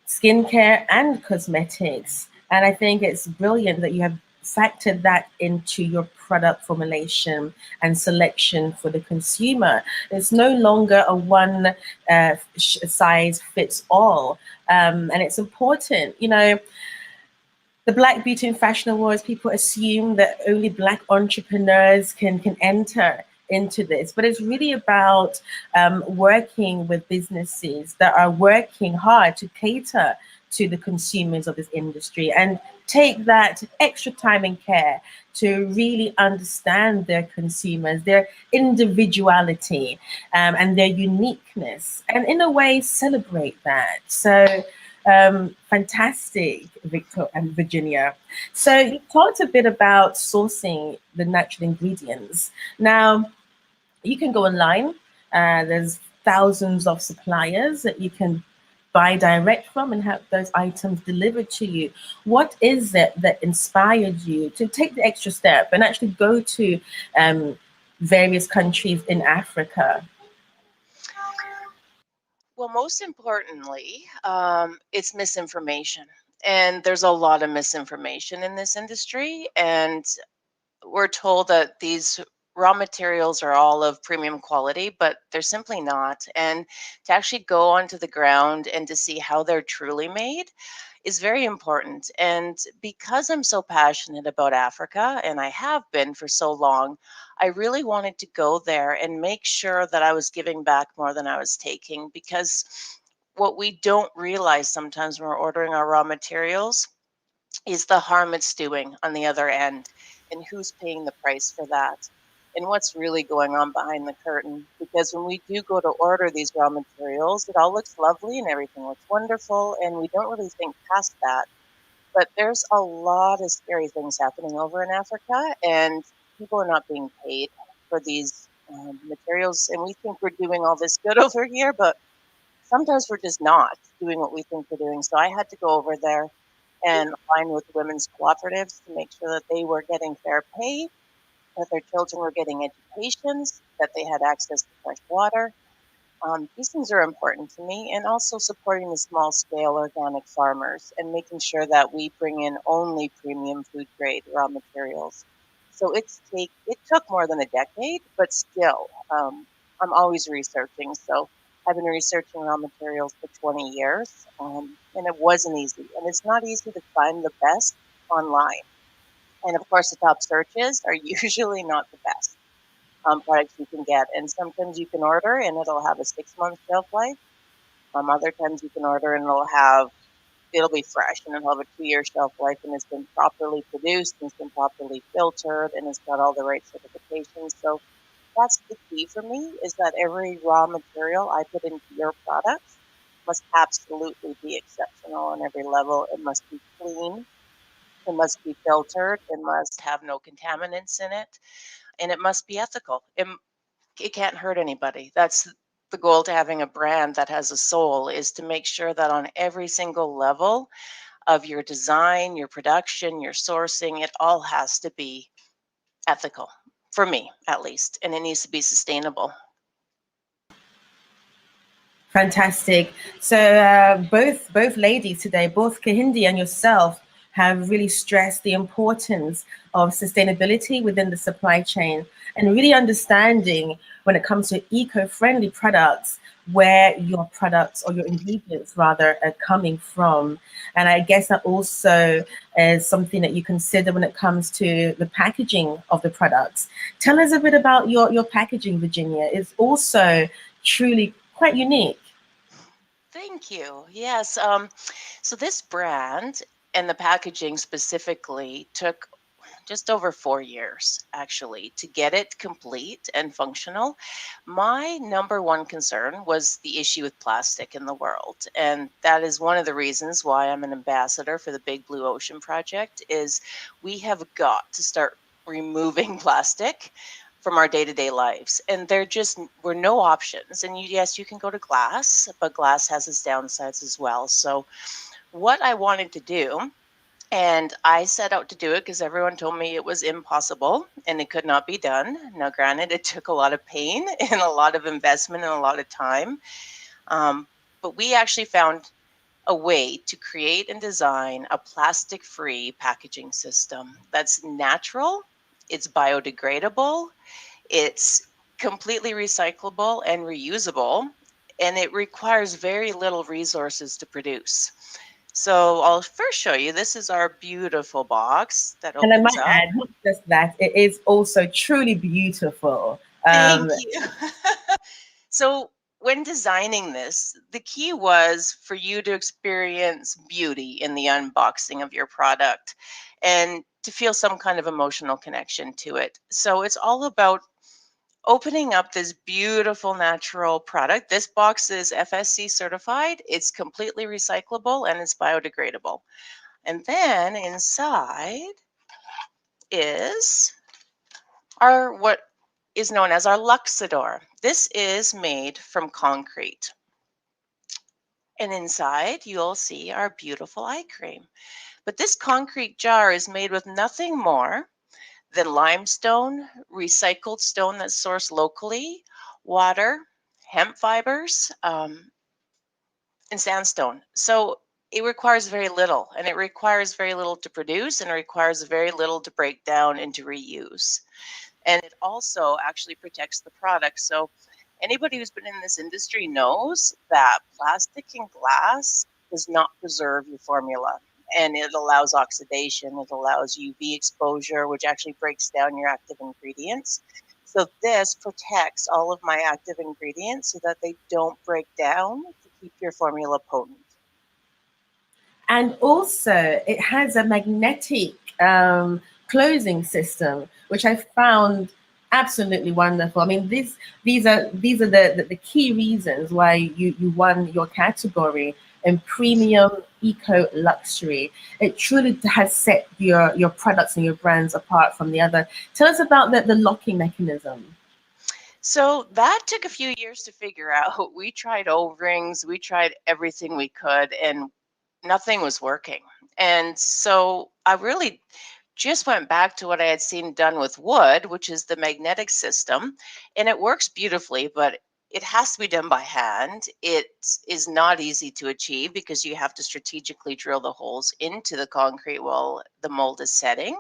skincare and cosmetics, and I think it's brilliant that you have factored that into your product formulation and selection for the consumer. It's no longer a one size fits all, and it's important. The Black Beauty and Fashion Awards, people assume that only Black entrepreneurs can enter into this, but it's really about working with businesses that are working hard to cater to the consumers of this industry and take that extra time and care to really understand their consumers, their individuality, and their uniqueness, and in a way celebrate that. So fantastic, Victor and Virginia. So you talked a bit about sourcing the natural ingredients. Now, you can go online. There's thousands of suppliers that you can buy direct from and have those items delivered to you. What is it that inspired you to take the extra step and actually go to various countries in Africa? Well, most importantly, it's misinformation. And there's a lot of misinformation in this industry. And we're told that these raw materials are all of premium quality, but they're simply not. And to actually go onto the ground and to see how they're truly made is very important. And because I'm so passionate about Africa, and I have been for so long, I really wanted to go there and make sure that I was giving back more than I was taking. Because what we don't realize sometimes when we're ordering our raw materials is the harm it's doing on the other end, and who's paying the price for that, and what's really going on behind the curtain. Because when we do go to order these raw materials, it all looks lovely and everything looks wonderful, and we don't really think past that. But there's a lot of scary things happening over in Africa, and people are not being paid. for these materials, and we think we're doing all this good over here, but sometimes we're just not doing what we think we're doing. So I had to go over there and align with women's cooperatives to make sure that they were getting fair pay, that their children were getting educations, that they had access to fresh water. These things are important to me, and also supporting the small scale organic farmers and making sure that we bring in only premium food grade raw materials. So it took more than a decade, but still, I'm always researching. So I've been researching raw materials for 20 years, and it wasn't easy. And it's not easy to find the best online. And of course, the top searches are usually not the best products you can get. And sometimes you can order and it'll have a 6-month shelf life. Other times you can order and it'll be fresh and it'll have a 2-year shelf life, and it's been properly produced and it's been properly filtered and it's got all the right certifications. So that's the key for me, is that every raw material I put into your products must absolutely be exceptional on every level. It must be clean. It must be filtered. It must have no contaminants in it. And it must be ethical. It can't hurt anybody. That's the goal to having a brand that has a soul, is to make sure that on every single level of your design, your production, your sourcing, it all has to be ethical, for me at least, and it needs to be sustainable. Fantastic. So both ladies today, both Kehinde and yourself, have really stressed the importance of sustainability within the supply chain, and really understanding when it comes to eco-friendly products where your products, or your ingredients rather, are coming from. And I guess that also is something that you consider when it comes to the packaging of the products. Tell us a bit about your packaging, Virginia. It's also truly quite unique. Thank you. Yes. So this brand and the packaging specifically took just over 4 years, actually, to get it complete and functional. My number one concern was the issue with plastic in the world. And that is one of the reasons why I'm an ambassador for the Big Blue Ocean Project, is we have got to start removing plastic from our day-to-day lives. And there just were no options. And yes, you can go to glass, but glass has its downsides as well. So what I wanted to do, and I set out to do it because everyone told me it was impossible and it could not be done. Now, granted, it took a lot of pain and a lot of investment and a lot of time. But we actually found a way to create and design a plastic-free packaging system that's natural, it's biodegradable, it's completely recyclable and reusable, and it requires very little resources to produce. So I'll first show you, this is our beautiful box that And I opens might up. add, not just that, it is also truly beautiful. Thank you. So when designing this, the key was for you to experience beauty in the unboxing of your product and to feel some kind of emotional connection to it. So it's all about opening up this beautiful natural product. This box is FSC certified, it's completely recyclable, and it's biodegradable. And then inside is our what is known as our Luxador. This is made from concrete. And inside you'll see our beautiful eye cream. But this concrete jar is made with nothing more than limestone, recycled stone that's sourced locally, water, hemp fibers, and sandstone. So it requires very little, and it requires very little to produce, and it requires very little to break down and to reuse. And it also actually protects the product. So anybody who's been in this industry knows that plastic and glass does not preserve your formula. And it allows oxidation, it allows UV exposure, which actually breaks down your active ingredients. So this protects all of my active ingredients so that they don't break down to keep your formula potent. And also, it has a magnetic closing system, which I found absolutely wonderful. I mean, these are the key reasons why you won your category in premium eco luxury. It truly has set your products and your brands apart from the other. Tell us about the locking mechanism. So that took a few years to figure out. We tried O-rings, we tried everything we could, and nothing was working. And so I really just went back to what I had seen done with wood, which is the magnetic system. And it works beautifully, but it has to be done by hand. It is not easy to achieve because you have to strategically drill the holes into the concrete while the mold is setting.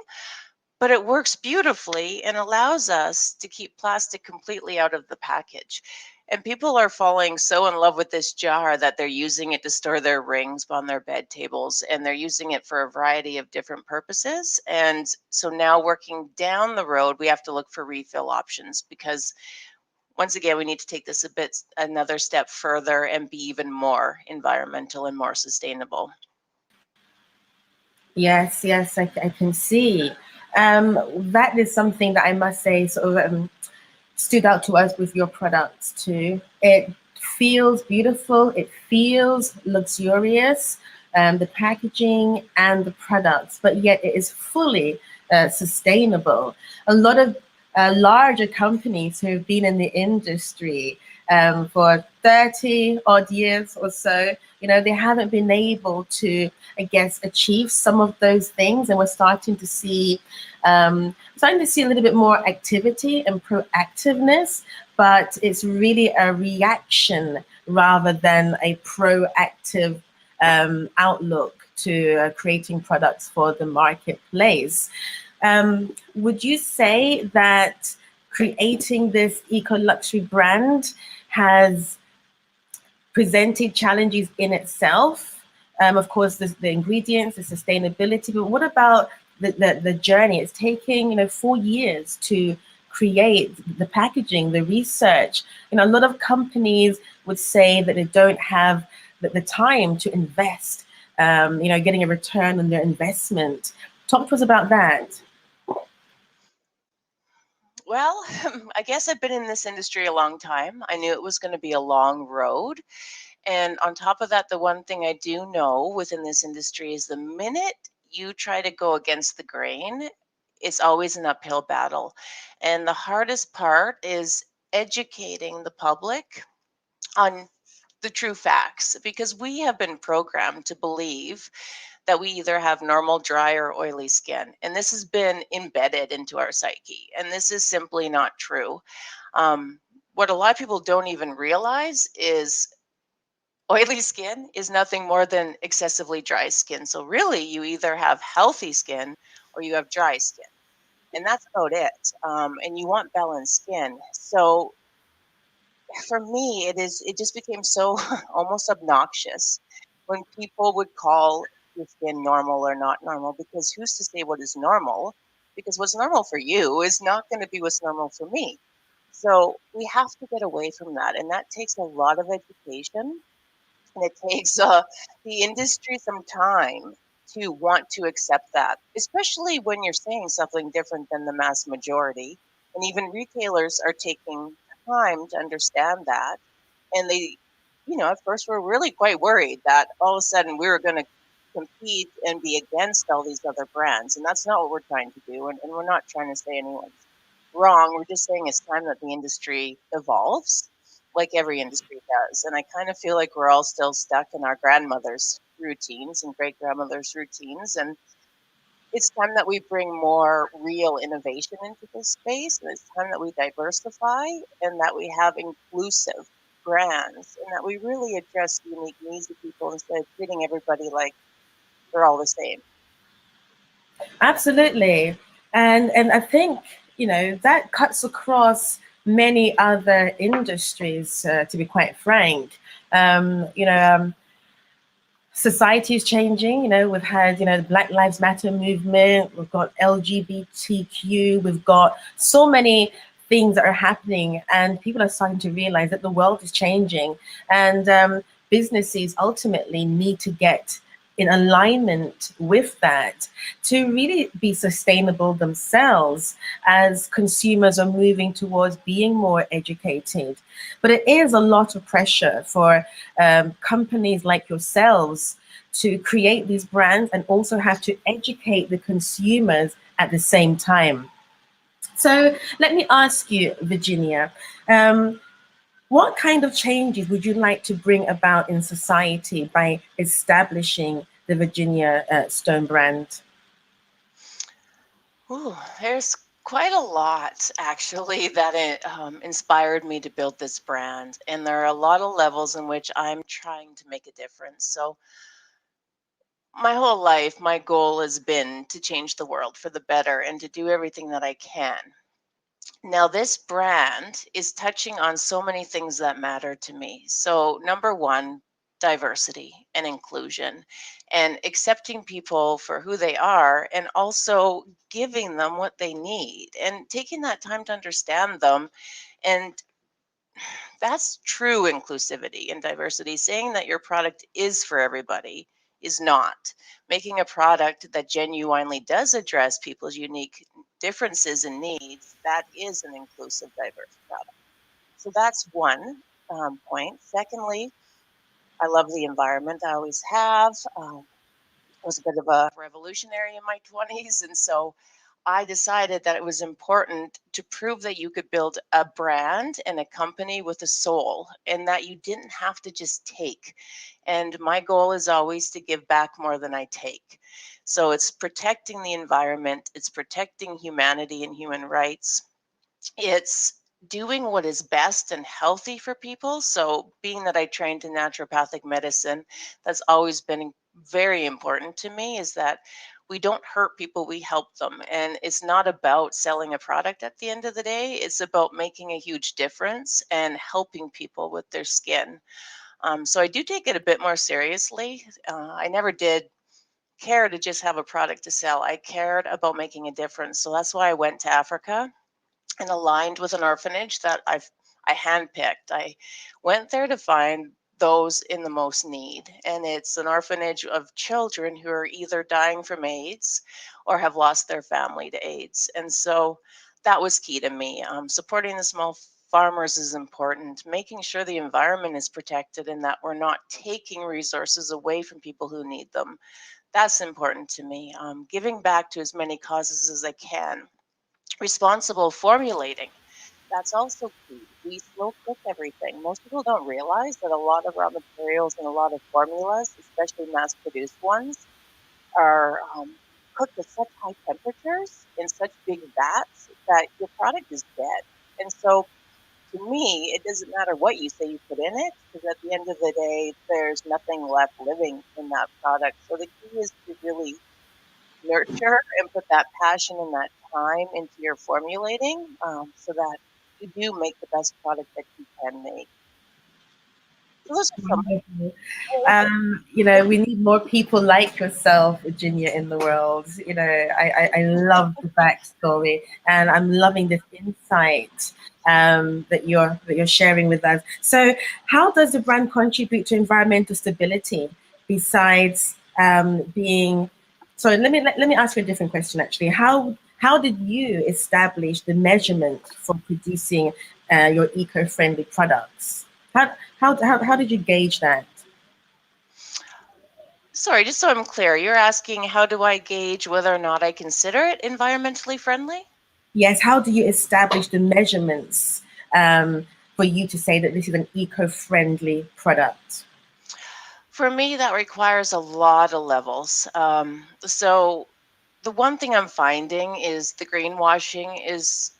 But it works beautifully and allows us to keep plastic completely out of the package. And people are falling so in love with this jar that they're using it to store their rings on their bed tables, and they're using it for a variety of different purposes. And so now, working down the road, we have to look for refill options because, once again, we need to take this another step further and be even more environmental and more sustainable. Yes, yes, I can see. That is something that I must say sort of stood out to us with your products too. It feels beautiful, it feels luxurious, the packaging and the products, but yet it is fully sustainable. A lot of larger companies who have been in the industry for 30 odd years or so, they haven't been able to, I guess, achieve some of those things. And we're starting to see a little bit more activity and proactiveness, but it's really a reaction rather than a proactive outlook to creating products for the marketplace. Would you say that creating this eco luxury brand has presented challenges in itself? Of course, there's the ingredients, the sustainability, but what about the journey? It's taking 4 years to create the packaging, the research. A lot of companies would say that they don't have the time to invest, getting a return on their investment. Talk to us about that. Well, I guess I've been in this industry a long time. I knew it was going to be a long road. And on top of that, the one thing I do know within this industry is the minute you try to go against the grain, it's always an uphill battle. And the hardest part is educating the public on the true facts, because we have been programmed to believe that we either have normal, dry, or oily skin. And this has been embedded into our psyche. And this is simply not true. What a lot of people don't even realize is oily skin is nothing more than excessively dry skin. So really, you either have healthy skin or you have dry skin. And that's about it. And you want balanced skin. So for me, it just became so almost obnoxious when people would call your skin normal or not normal, because who's to say what is normal? Because what's normal for you is not going to be what's normal for me. So we have to get away from that, and that takes a lot of education, and it takes the industry some time to want to accept that, especially when you're saying something different than the mass majority. And even retailers are taking time to understand that. And they, at first were really quite worried that all of a sudden we were going to compete and be against all these other brands. And that's not what we're trying to do. And we're not trying to say anyone's wrong. We're just saying it's time that the industry evolves like every industry does. And I kind of feel like we're all still stuck in our grandmother's routines and great grandmother's routines. And it's time that we bring more real innovation into this space. And it's time that we diversify and that we have inclusive brands and that we really address the unique needs of people instead of treating everybody like they're all the same. Absolutely. And I think, that cuts across many other industries, to be quite frank. Society is changing. We've had, the Black Lives Matter movement. We've got LGBTQ. We've got so many things that are happening, and people are starting to realize that the world is changing, and businesses ultimately need to get in alignment with that to really be sustainable themselves as consumers are moving towards being more educated. But it is a lot of pressure for companies like yourselves to create these brands and also have to educate the consumers at the same time. So let me ask you, Virginia, um, what kind of changes would you like to bring about in society by establishing the Virginia Stone brand? Ooh, there's quite a lot actually that inspired me to build this brand. And there are a lot of levels in which I'm trying to make a difference. So, my whole life, my goal has been to change the world for the better and to do everything that I can. Now, this brand is touching on so many things that matter to me. So, number one, diversity and inclusion, and accepting people for who they are, and also giving them what they need and taking that time to understand them. And that's true inclusivity and diversity. Saying that your product is for everybody is not. Making a product that genuinely does address people's unique differences and needs, that is an inclusive, diverse product. So that's one point. Secondly, I love the environment. I always have. I was a bit of a revolutionary in my 20s. And so I decided that it was important to prove that you could build a brand and a company with a soul and that you didn't have to just take. And my goal is always to give back more than I take. So it's protecting the environment, it's protecting humanity and human rights, it's doing what is best and healthy for people. So, being that I trained in naturopathic medicine, that's always been very important to me is that we don't hurt people, we help them. And it's not about selling a product at the end of the day, it's about making a huge difference and helping people with their skin. So, I do take it a bit more seriously. I never did care to just have a product to sell, I cared about making a difference. So, that's why I went to Africa and aligned with an orphanage that I handpicked. I went there to find those in the most need, and it's an orphanage of children who are either dying from AIDS or have lost their family to AIDS. And so that was key to me. Supporting the small farmers is important. Making sure the environment is protected and that we're not taking resources away from people who need them. That's important to me. Giving back to as many causes as I can. Responsible formulating, that's also key. We slow cook everything. Most people don't realize that a lot of raw materials and a lot of formulas, especially mass produced ones, are cooked at such high temperatures in such big vats that your product is dead. And so, to me, it doesn't matter what you say you put in it, because at the end of the day, there's nothing left living in that product. So, the key is to really nurture and put that passion and that time into your formulating, so that you do make the best product that you can make. So those are some. We need more people like yourself, Virginia, in the world. I love the backstory, and I'm loving this insight that you're sharing with us. So, how does the brand contribute to environmental stability besides being? So, let me ask you a different question. Actually, how did you establish the measurement for producing your eco-friendly products? How did you gauge that? Sorry, just so I'm clear, you're asking how do I gauge whether or not I consider it environmentally friendly? Yes, how do you establish the measurements for you to say that this is an eco-friendly product? For me, that requires a lot of levels. So the one thing I'm finding is the greenwashing is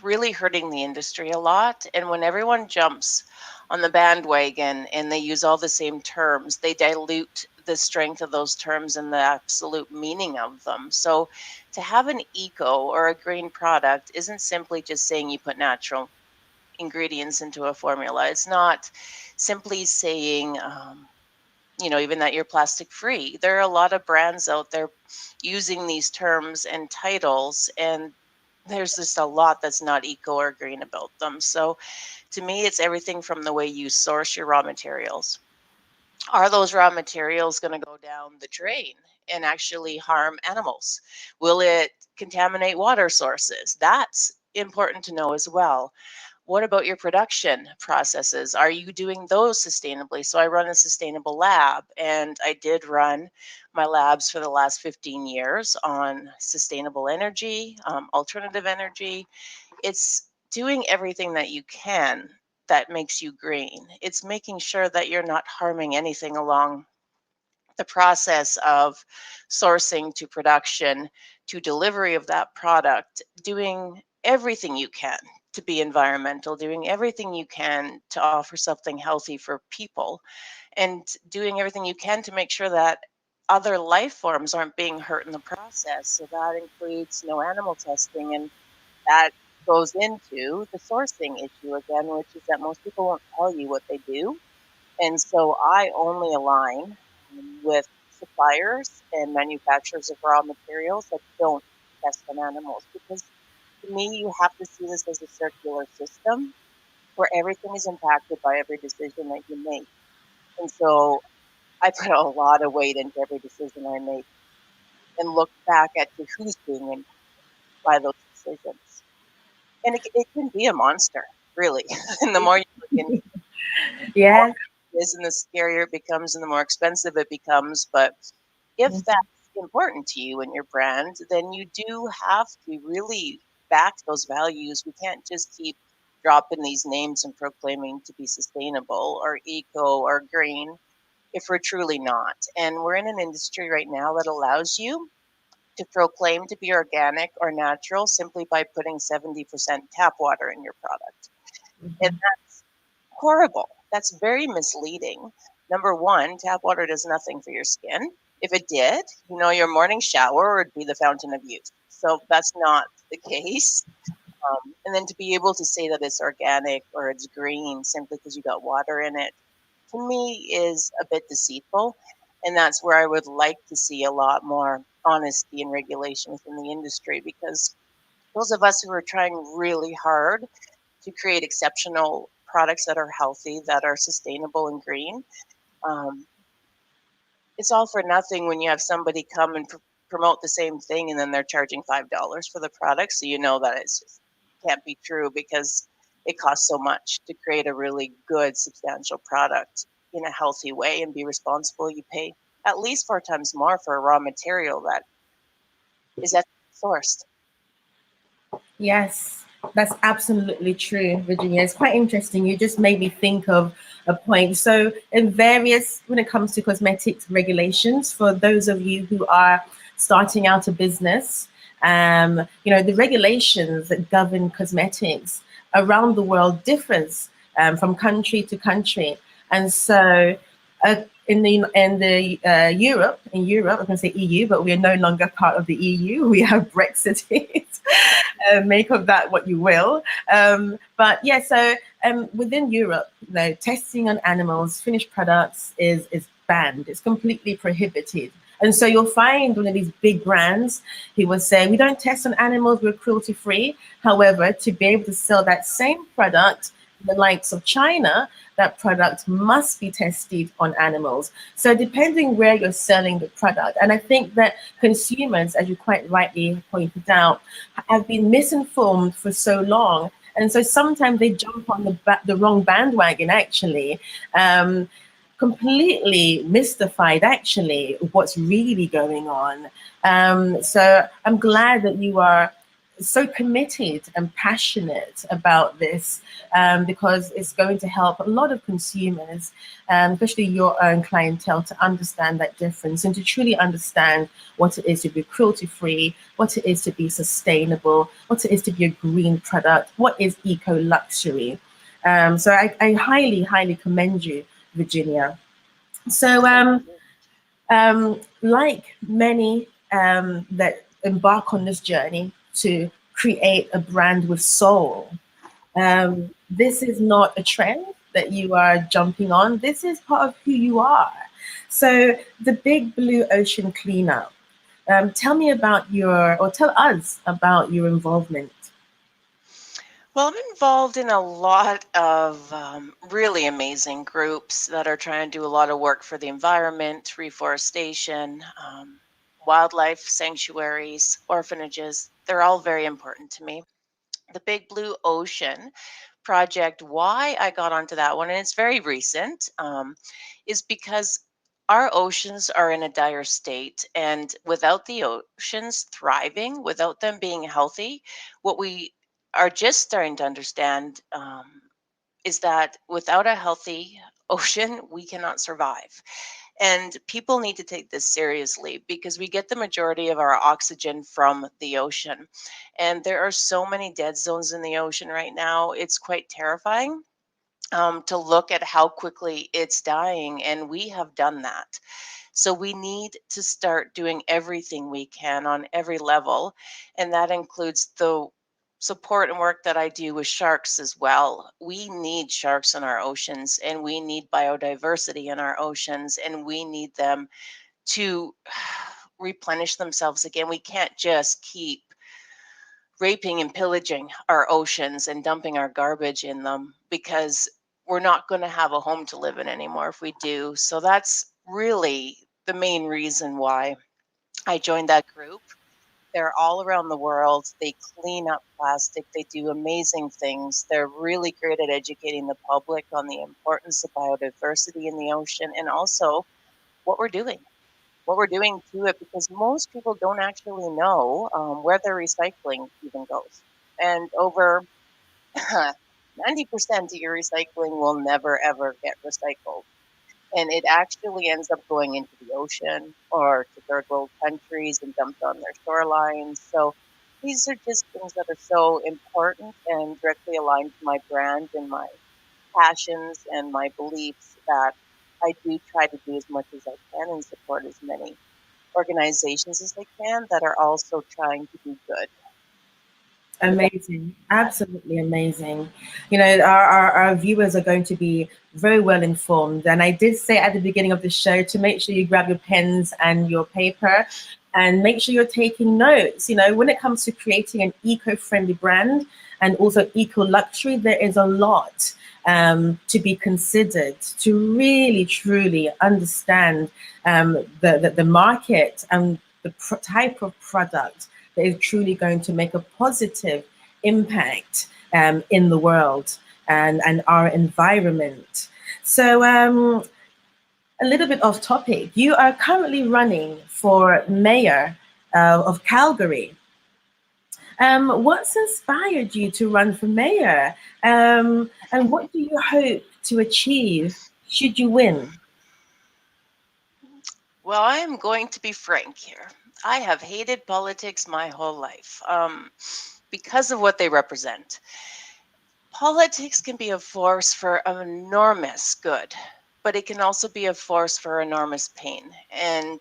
really hurting the industry a lot. And when everyone jumps on the bandwagon and they use all the same terms, they dilute the strength of those terms and the absolute meaning of them. So to have an eco or a green product isn't simply just saying you put natural ingredients into a formula. It's not simply saying, even that you're plastic free. There are a lot of brands out there using these terms and titles, and there's just a lot that's not eco or green about them. So to me, it's everything from the way you source your raw materials. Are those raw materials going to go down the drain and actually harm animals? Will it contaminate water sources? That's important to know as well. What about your production processes? Are you doing those sustainably? So I run a sustainable lab, and I did run my labs for the last 15 years on sustainable energy, alternative energy. It's doing everything that you can that makes you green. It's making sure that you're not harming anything along the process of sourcing to production to delivery of that product, doing everything you can to be environmental, doing everything you can to offer something healthy for people, and doing everything you can to make sure that other life forms aren't being hurt in the process. So that includes no animal testing, and that goes into the sourcing issue again, which is that most people won't tell you what they do. And so I only align with suppliers and manufacturers of raw materials that don't test on animals, because to me, you have to see this as a circular system where everything is impacted by every decision that you make. And so I put a lot of weight into every decision I make and look back at who's being impacted by those decisions. And it can be a monster, really. And the more you look into it, the more Yes. it is, and the scarier it becomes, and the more expensive it becomes. But if that's important to you and your brand, then you do have to really back those values. We can't just keep dropping these names and proclaiming to be sustainable or eco or green if we're truly not. And we're in an industry right now that allows you to proclaim to be organic or natural simply by putting 70% tap water in your product. And that's horrible. That's very misleading. Number one, tap water does nothing for your skin. If it did, your morning shower would be the fountain of youth. So that's not the case. And then to be able to say that it's organic or it's green simply because you got water in it, to me, is a bit deceitful. And that's where I would like to see a lot more honesty and regulation within the industry, because those of us who are trying really hard to create exceptional products that are healthy, that are sustainable and green, um, it's all for nothing when you have somebody come and promote the same thing and then they're charging $5 for the product. So you know that it's just can't be true, because it costs so much to create a really good, substantial product in a healthy way and be responsible. You pay at least 4 times more for a raw material that is ethically sourced. Yes, that's absolutely true, Virginia. It's quite interesting. You just made me think of a point. So, in various, when it comes to cosmetics regulations, for those of you who are starting out a business, the regulations that govern cosmetics around the world differs from country to country, and so. In Europe, I'm going to say EU, but we are no longer part of the EU. We have Brexit. Make of that what you will. But yeah, so within Europe, testing on animals, finished products is banned. It's completely prohibited. And so you'll find one of these big brands who will say, we don't test on animals, we're cruelty free. However, to be able to sell that same product in the likes of China, that product must be tested on animals. So depending where you're selling the product, and I think that consumers, as you quite rightly pointed out, have been misinformed for so long. And so sometimes they jump on the wrong bandwagon, actually. Completely mystified, actually, what's really going on. So I'm glad that you are so committed and passionate about this, because it's going to help a lot of consumers, especially your own clientele, to understand that difference and to truly understand what it is to be cruelty free, what it is to be sustainable, what it is to be a green product, what is eco luxury. So I highly, highly commend you, Virginia. So, like many that embark on this journey to create a brand with soul, this is not a trend that you are jumping on. This is part of who you are. So, the Big Blue Ocean Cleanup. Tell us about your involvement. Well, I'm involved in a lot of really amazing groups that are trying to do a lot of work for the environment, reforestation, wildlife sanctuaries, orphanages. They're all very important to me. The Big Blue Ocean project, why I got onto that one, and it's very recent, is because Our oceans are in a dire state, and without the oceans thriving, without them being healthy, what we are just starting to understand is that without a healthy ocean, we cannot survive. And people need to take this seriously because we get the majority of our oxygen from the ocean. And there are so many dead zones in the ocean right now. It's quite terrifying to look at how quickly it's dying. And we have done that. So we need to start doing everything we can on every level. And that includes the support and work that I do with sharks as well. We need sharks in our oceans, and we need biodiversity in our oceans, and we need them to replenish themselves again. We can't just keep raping and pillaging our oceans and dumping our garbage in them, because we're not going to have a home to live in anymore if we do. So that's really the main reason why I joined that group. They're all around the world. They clean up plastic. They do amazing things. They're really great at educating the public on the importance of biodiversity in the ocean, and also what we're doing. What we're doing to it, because most people don't actually know where their recycling even goes. And over 90% of your recycling will never ever get recycled. And it actually ends up going into the ocean or to third world countries and dumped on their shorelines. So these are just things that are so important and directly aligned to my brand and my passions and my beliefs, that I do try to do as much as I can and support as many organizations as I can that are also trying to do good. Amazing, absolutely amazing. You know, our viewers are going to be very well informed. And I did say at the beginning of the show to make sure you grab your pens and your paper and make sure you're taking notes. You know, when it comes to creating an eco-friendly brand and also eco-luxury, there is a lot to be considered to really, truly understand the market and the type of product that is truly going to make a positive impact in the world and our environment. So a little bit off topic, you are currently running for mayor of Calgary. What's inspired you to run for mayor? And what do you hope to achieve should you win? Well, I am going to be frank here. I have hated politics my whole life because of what they represent. Politics can be a force for enormous good, but it can also be a force for enormous pain. And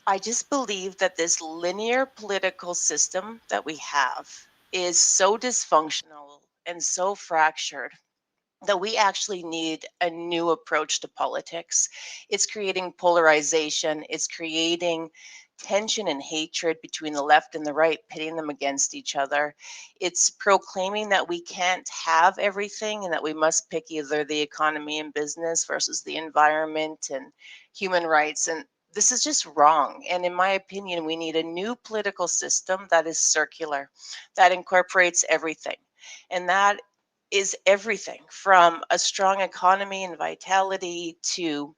I just believe that this linear political system that we have is so dysfunctional and so fractured that we actually need a new approach to politics. It's creating polarization, it's creating tension and hatred between the left and the right, pitting them against each other. It's proclaiming that we can't have everything and that we must pick either the economy and business versus the environment and human rights. And this is just wrong. And in my opinion, we need a new political system that is circular, that incorporates everything. And that is everything from a strong economy and vitality to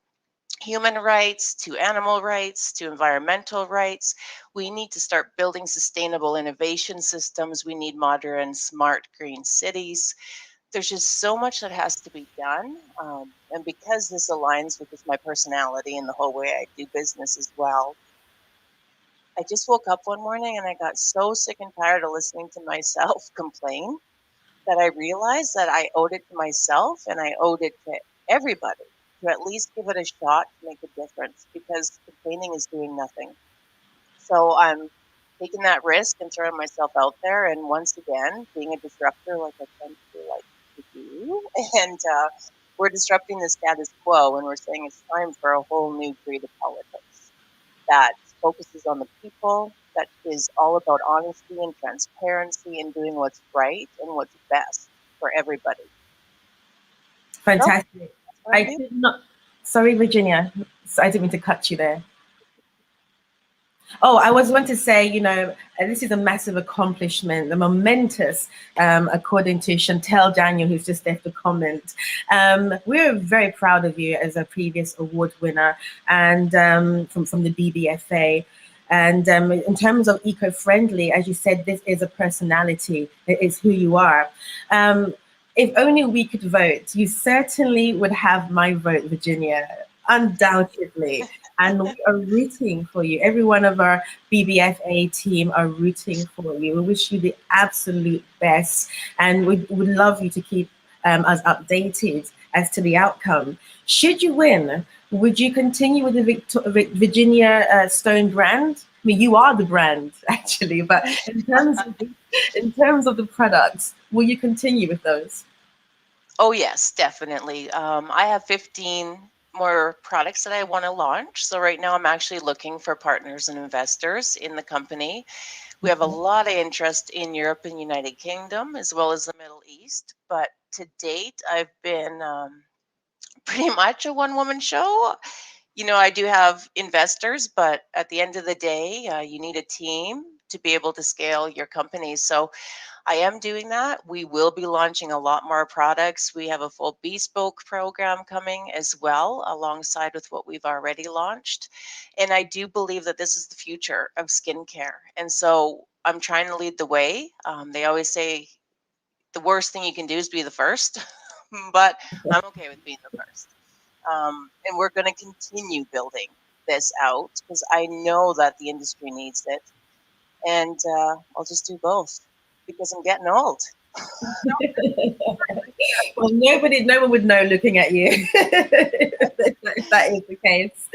human rights, to animal rights, to environmental rights. We need to start building sustainable innovation systems. We need modern, smart, green cities. There's just so much that has to be done. And because this aligns with just my personality and the whole way I do business as well, I just woke up one morning and I got so sick and tired of listening to myself complain that I realized that I owed it to myself and I owed it to everybody to at least give it a shot to make a difference, because complaining is doing nothing. So I'm taking that risk and throwing myself out there, and once again being a disruptor like I tend to like to do. And we're disrupting the status quo, and we're saying it's time for a whole new breed of politics that focuses on the people, that is all about honesty and transparency and doing what's right and what's best for everybody. So Fantastic. that's what I I do. did not, sorry, Virginia, I didn't mean to cut you there. Oh, I was going to say, this is a massive accomplishment, a momentous, according to Chantel Daniel, who's just left a comment. We're very proud of you as a previous award winner and from the BBFA. And in terms of eco-friendly, as you said, this is a personality. It is who you are. If only we could vote, you certainly would have my vote, Virginia, undoubtedly. And we are rooting for you. Every one of our BBFA team are rooting for you. We wish you the absolute best, and we would love you to keep us updated as to the outcome. Should you win, would you continue with the Virginia Stone brand? I mean, you are the brand, actually, but in terms of the products, will you continue with those? Oh, yes, definitely. I have 15 more products that I want to launch. So right now I'm actually looking for partners and investors in the company. We have a lot of interest in Europe and United Kingdom, as well as the Middle East. But to date, I've been pretty much a one-woman show. I do have investors, but at the end of the day, you need a team to be able to scale your company. So I am doing that. We will be launching a lot more products. We have a full bespoke program coming as well, alongside with what we've already launched. And I do believe that this is the future of skincare. And so I'm trying to lead the way. They always say the worst thing you can do is be the first, but I'm okay with being the first. And we're going to continue building this out because I know that the industry needs it. And I'll just do both because I'm getting old. Well, no one would know looking at you if that is the case.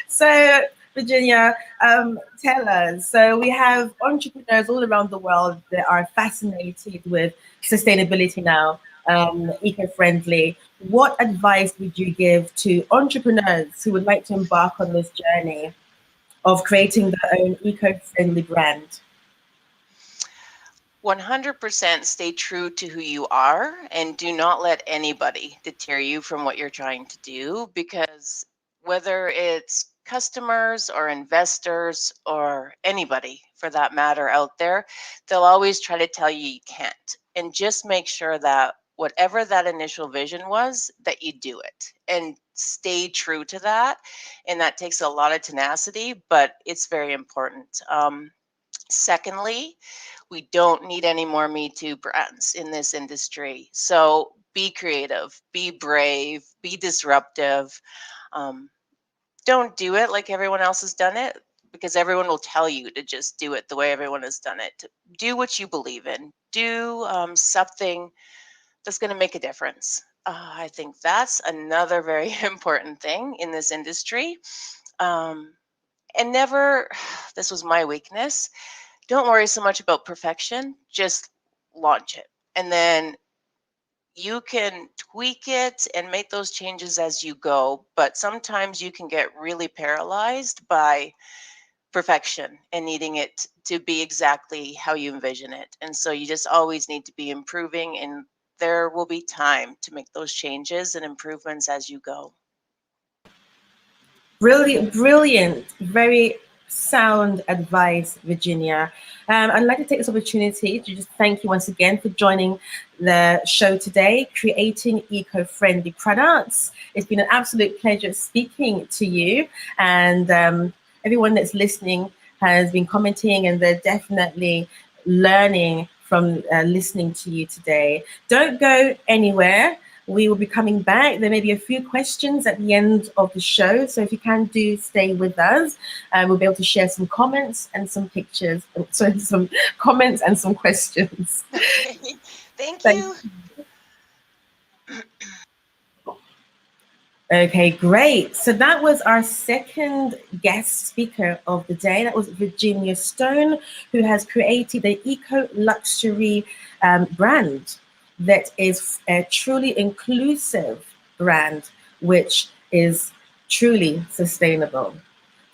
So, Virginia, tell us. So, we have entrepreneurs all around the world that are fascinated with sustainability now, eco-friendly. What advice would you give to entrepreneurs who would like to embark on this journey of creating their own eco-friendly brand? 100% stay true to who you are and do not let anybody deter you from what you're trying to do, because whether it's customers or investors or anybody for that matter out there, they'll always try to tell you you can't. And just make sure that whatever that initial vision was, that you do it and stay true to that. And that takes a lot of tenacity, but it's very important. Secondly, we don't need any more Me Too brands in this industry. So be creative, be brave, be disruptive. Don't do it like everyone else has done it, because everyone will tell you to just do it the way everyone has done it. Do what you believe in. Do something that's going to make a difference. I think that's another very important thing in this industry. And never, this was my weakness, don't worry so much about perfection, just launch it. And then you can tweak it and make those changes as you go. But sometimes you can get really paralyzed by perfection and needing it to be exactly how you envision it. And so you just always need to be improving, and there will be time to make those changes and improvements as you go. Brilliant, very sound advice, Virginia. I'd like to take this opportunity to just thank you once again for joining the show today, Creating Eco-Friendly Products. It's been an absolute pleasure speaking to you, and everyone that's listening has been commenting, and they're definitely learning from listening to you today. Don't go anywhere. We will be coming back. There may be a few questions at the end of the show, so if you can do stay with us, we'll be able to share some comments and some pictures. Sorry, some comments and some questions. Thank you. Okay, great. So that was our second guest speaker of the day. That was Virginia Stone, who has created an eco-luxury brand that is a truly inclusive brand, which is truly sustainable.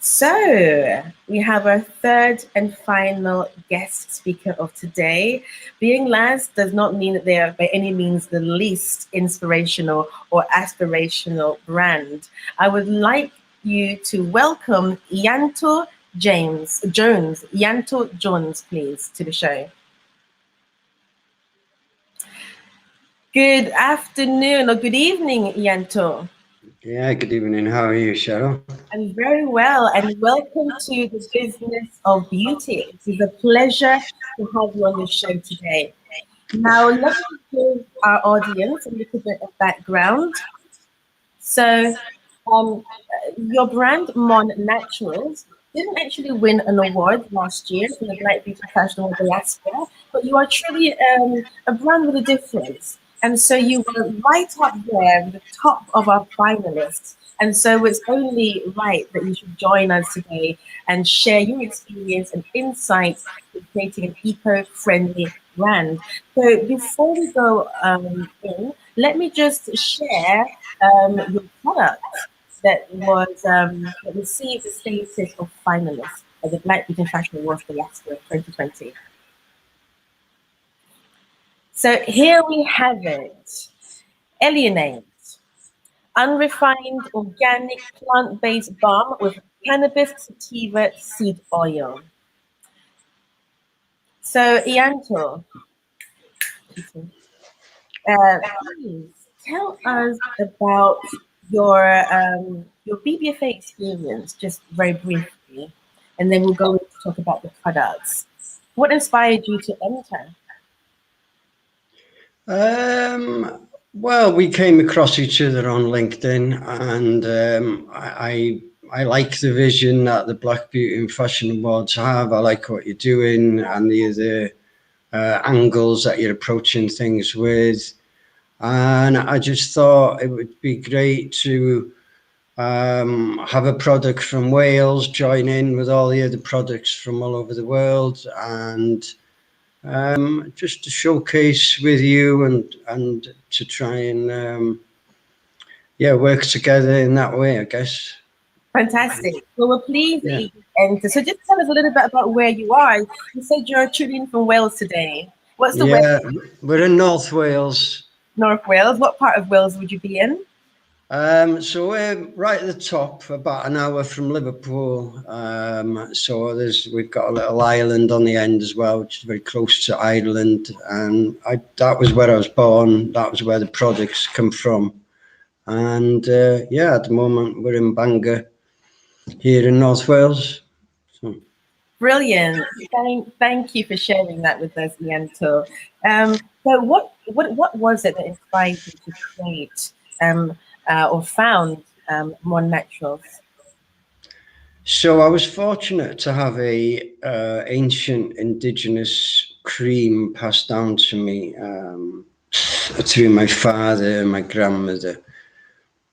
So we have our third and final guest speaker of today. Being last does not mean that they are by any means the least inspirational or aspirational brand. I would like you to welcome Ianto Jones, Ianto Jones, please, to the show. Good afternoon or good evening, Ianto. Yeah, good evening. How are you, Cheryl? I'm very well, and welcome to the Business of Beauty. It is a pleasure to have you on the show today. Now, let me give our audience a little bit of background. So, your brand, Mon Naturals, didn't actually win an award last year in the Black Beauty Fashion Award Diaspora, but you are truly a brand with a difference. And so you were right up there with the top of our finalists. And so it's only right that you should join us today and share your experience and insights in creating an eco-friendly brand. So before we go in, let me just share your product that received the status of finalist at the Black Beauty Fashion Awards Diaspora 2020. So here we have it. Alienate, unrefined organic plant-based balm with cannabis sativa seed oil. So Ianto, please tell us about your BBFA experience, just very briefly, and then we'll go to talk about the products. What inspired you to enter? Well, we came across each other on LinkedIn, and I like the vision that the Black Beauty and Fashion Awards have. I like what you're doing and the other angles that you're approaching things with. And I just thought it would be great to have a product from Wales join in with all the other products from all over the world, and just to showcase with you and to try and work together in that way, I guess. Fantastic. Well, we're pleased Yeah. that you enter. So just tell us a little bit about where you are. You said you're tuning in from Wales today. What's the Yeah, Wales? we're in North Wales. North Wales. What part of Wales would you be in? So we're right at the top, about an hour from Liverpool. So we've got a little island on the end as well, which is very close to Ireland. And that was where I was born. That was where the products come from. And at the moment we're in Bangor, here in North Wales. So. Brilliant. Thank you for sharing that with us, Ianto. So what was it that inspired you to create or found Mon Naturals? So I was fortunate to have a ancient indigenous cream passed down to me through my father and my grandmother.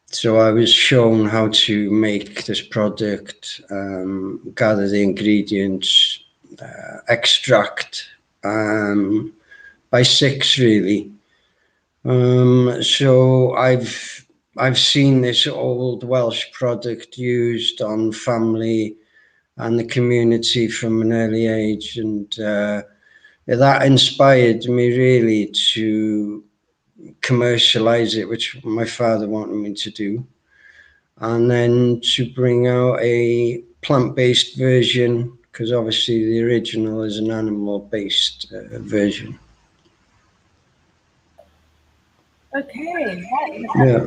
So I was shown how to make this product, gather the ingredients, extract by 6 really. So I've seen this old Welsh product used on family and the community from an early age, and that inspired me really to commercialize it, which my father wanted me to do, and then to bring out a plant-based version, because obviously the original is an animal-based version. Okay. Yeah.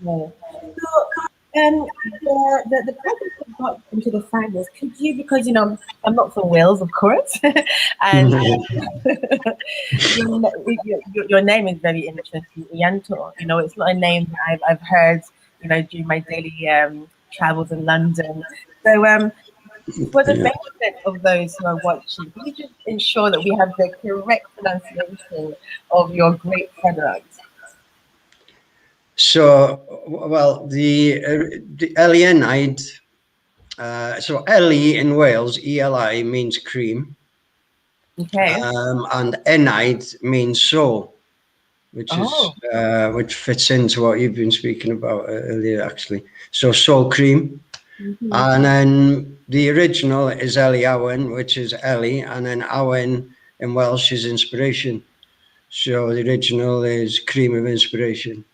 So, the project that got into the finals, could you, because I'm not from Wales, of course, and your name is very interesting, Ianto. It's not a name that I've heard, during my daily travels in London. So, for the benefit of those who are watching, can you just ensure that we have the correct pronunciation of your great product? So, well, the Elienide, so Eli in Wales, ELI means cream, Okay. and Enide means soul, which which fits into what you've been speaking about earlier, actually. So soul cream, and then the original is Eli Awen, which is Eli, and then Awen in Welsh is inspiration. So the original is cream of inspiration.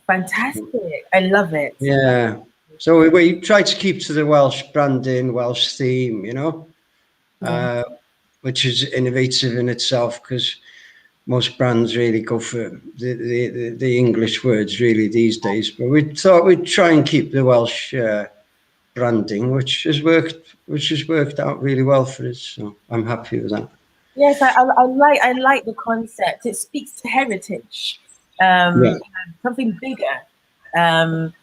Fantastic. I love it. Yeah. So we try to keep to the Welsh branding, Welsh theme, you know, which is innovative in itself, because most brands really go for the English words really these days. But we thought we'd try and keep the Welsh branding, which has worked out really well for us. So I'm happy with that. Yes, I like the concept. It speaks to heritage, something bigger than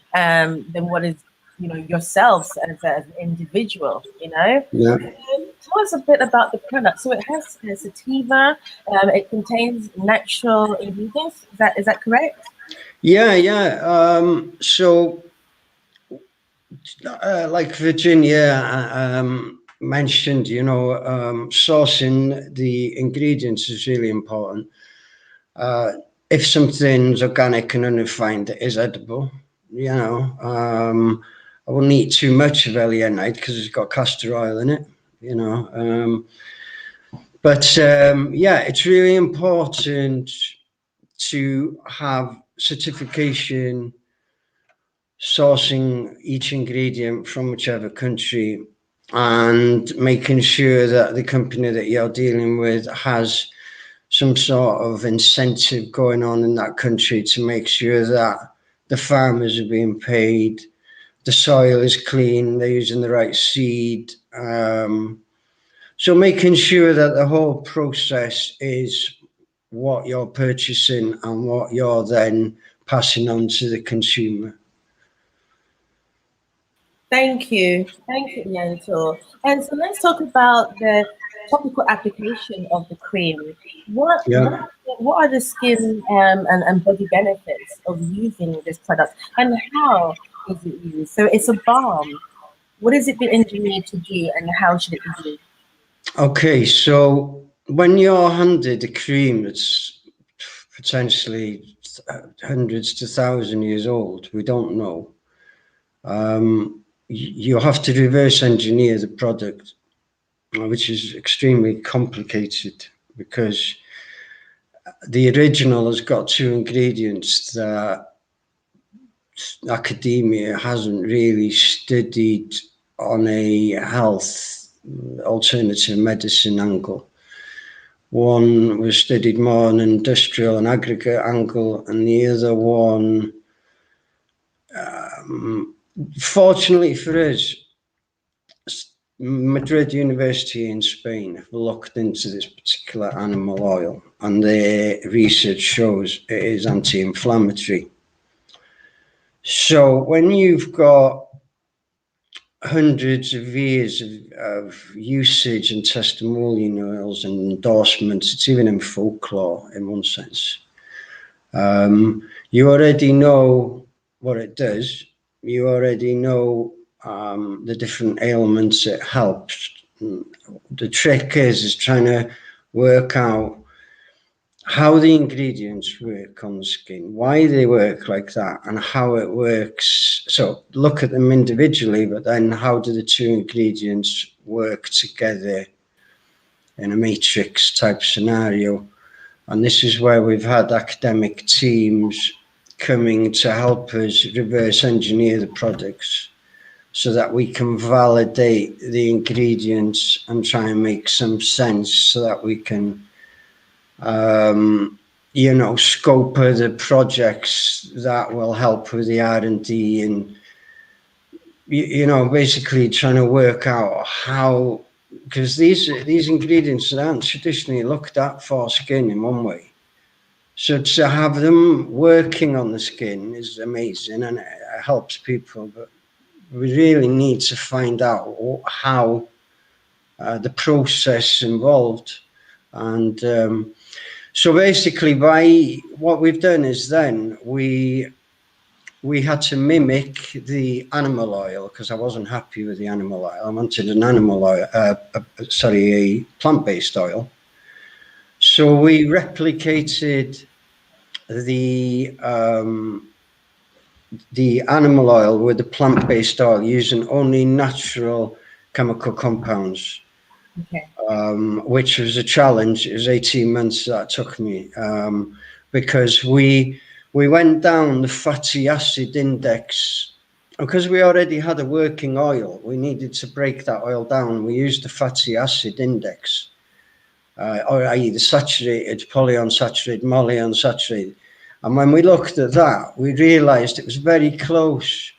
what is, you know, yourselves as an individual. You know. Yeah. Tell us a bit about the product. So it has sativa. It contains natural ingredients. Is that correct? Yeah. So, like Virginia mentioned, you know, sourcing the ingredients is really important. If something's organic and unrefined, it is edible. You know, I wouldn't eat too much of L-night because it's got castor oil in it. You know, but yeah, it's really important to have certification sourcing each ingredient from whichever country, and making sure that the company that you're dealing with has some sort of incentive going on in that country to make sure that the farmers are being paid, the soil is clean, they're using the right seed. So making sure that the whole process is what you're purchasing and what you're then passing on to the consumer. Thank you, Ianto. And so let's talk about the topical application of the cream. What are the skin and body benefits of using this product, and how is it used? So it's a balm. What has it been engineered to do, and how should it be used? Okay, so when you're handed a cream that's potentially hundreds to 1,000 years old, we don't know. You have to reverse engineer the product, which is extremely complicated, because the original has got two ingredients that academia hasn't really studied on a health alternative medicine angle. One was studied more on an industrial and aggregate angle, and the other one, fortunately for us, Madrid University in Spain have looked into this particular animal oil, and their research shows it is anti-inflammatory. So when you've got hundreds of years of usage and testimonials and endorsements, it's even in folklore in one sense, you already know what it does. You already know the different ailments it helps. The trick is trying to work out how the ingredients work on the skin, why they work like that, and how it works. So look at them individually, but then how do the two ingredients work together in a matrix type scenario? And this is where we've had academic teams coming to help us reverse engineer the products so that we can validate the ingredients and try and make some sense, so that we can you know, scope of the projects that will help with the R&D, and you know, basically trying to work out how, because these ingredients aren't traditionally looked at for skin in one way. So to have them working on the skin is amazing, and it helps people, but we really need to find out how the process involved. And so basically, by what we've done is then we had to mimic the animal oil, because I wasn't happy with the animal oil. I wanted an animal oil, a plant-based oil. So we replicated the animal oil with the plant-based oil using only natural chemical compounds. Okay. Which was a challenge. It was 18 months that took me, because we went down the fatty acid index because we already had a working oil, we needed to break that oil down. We used the fatty acid index, or i.e. the saturated, polyunsaturated, monounsaturated. And when we looked at that, we realized it was very close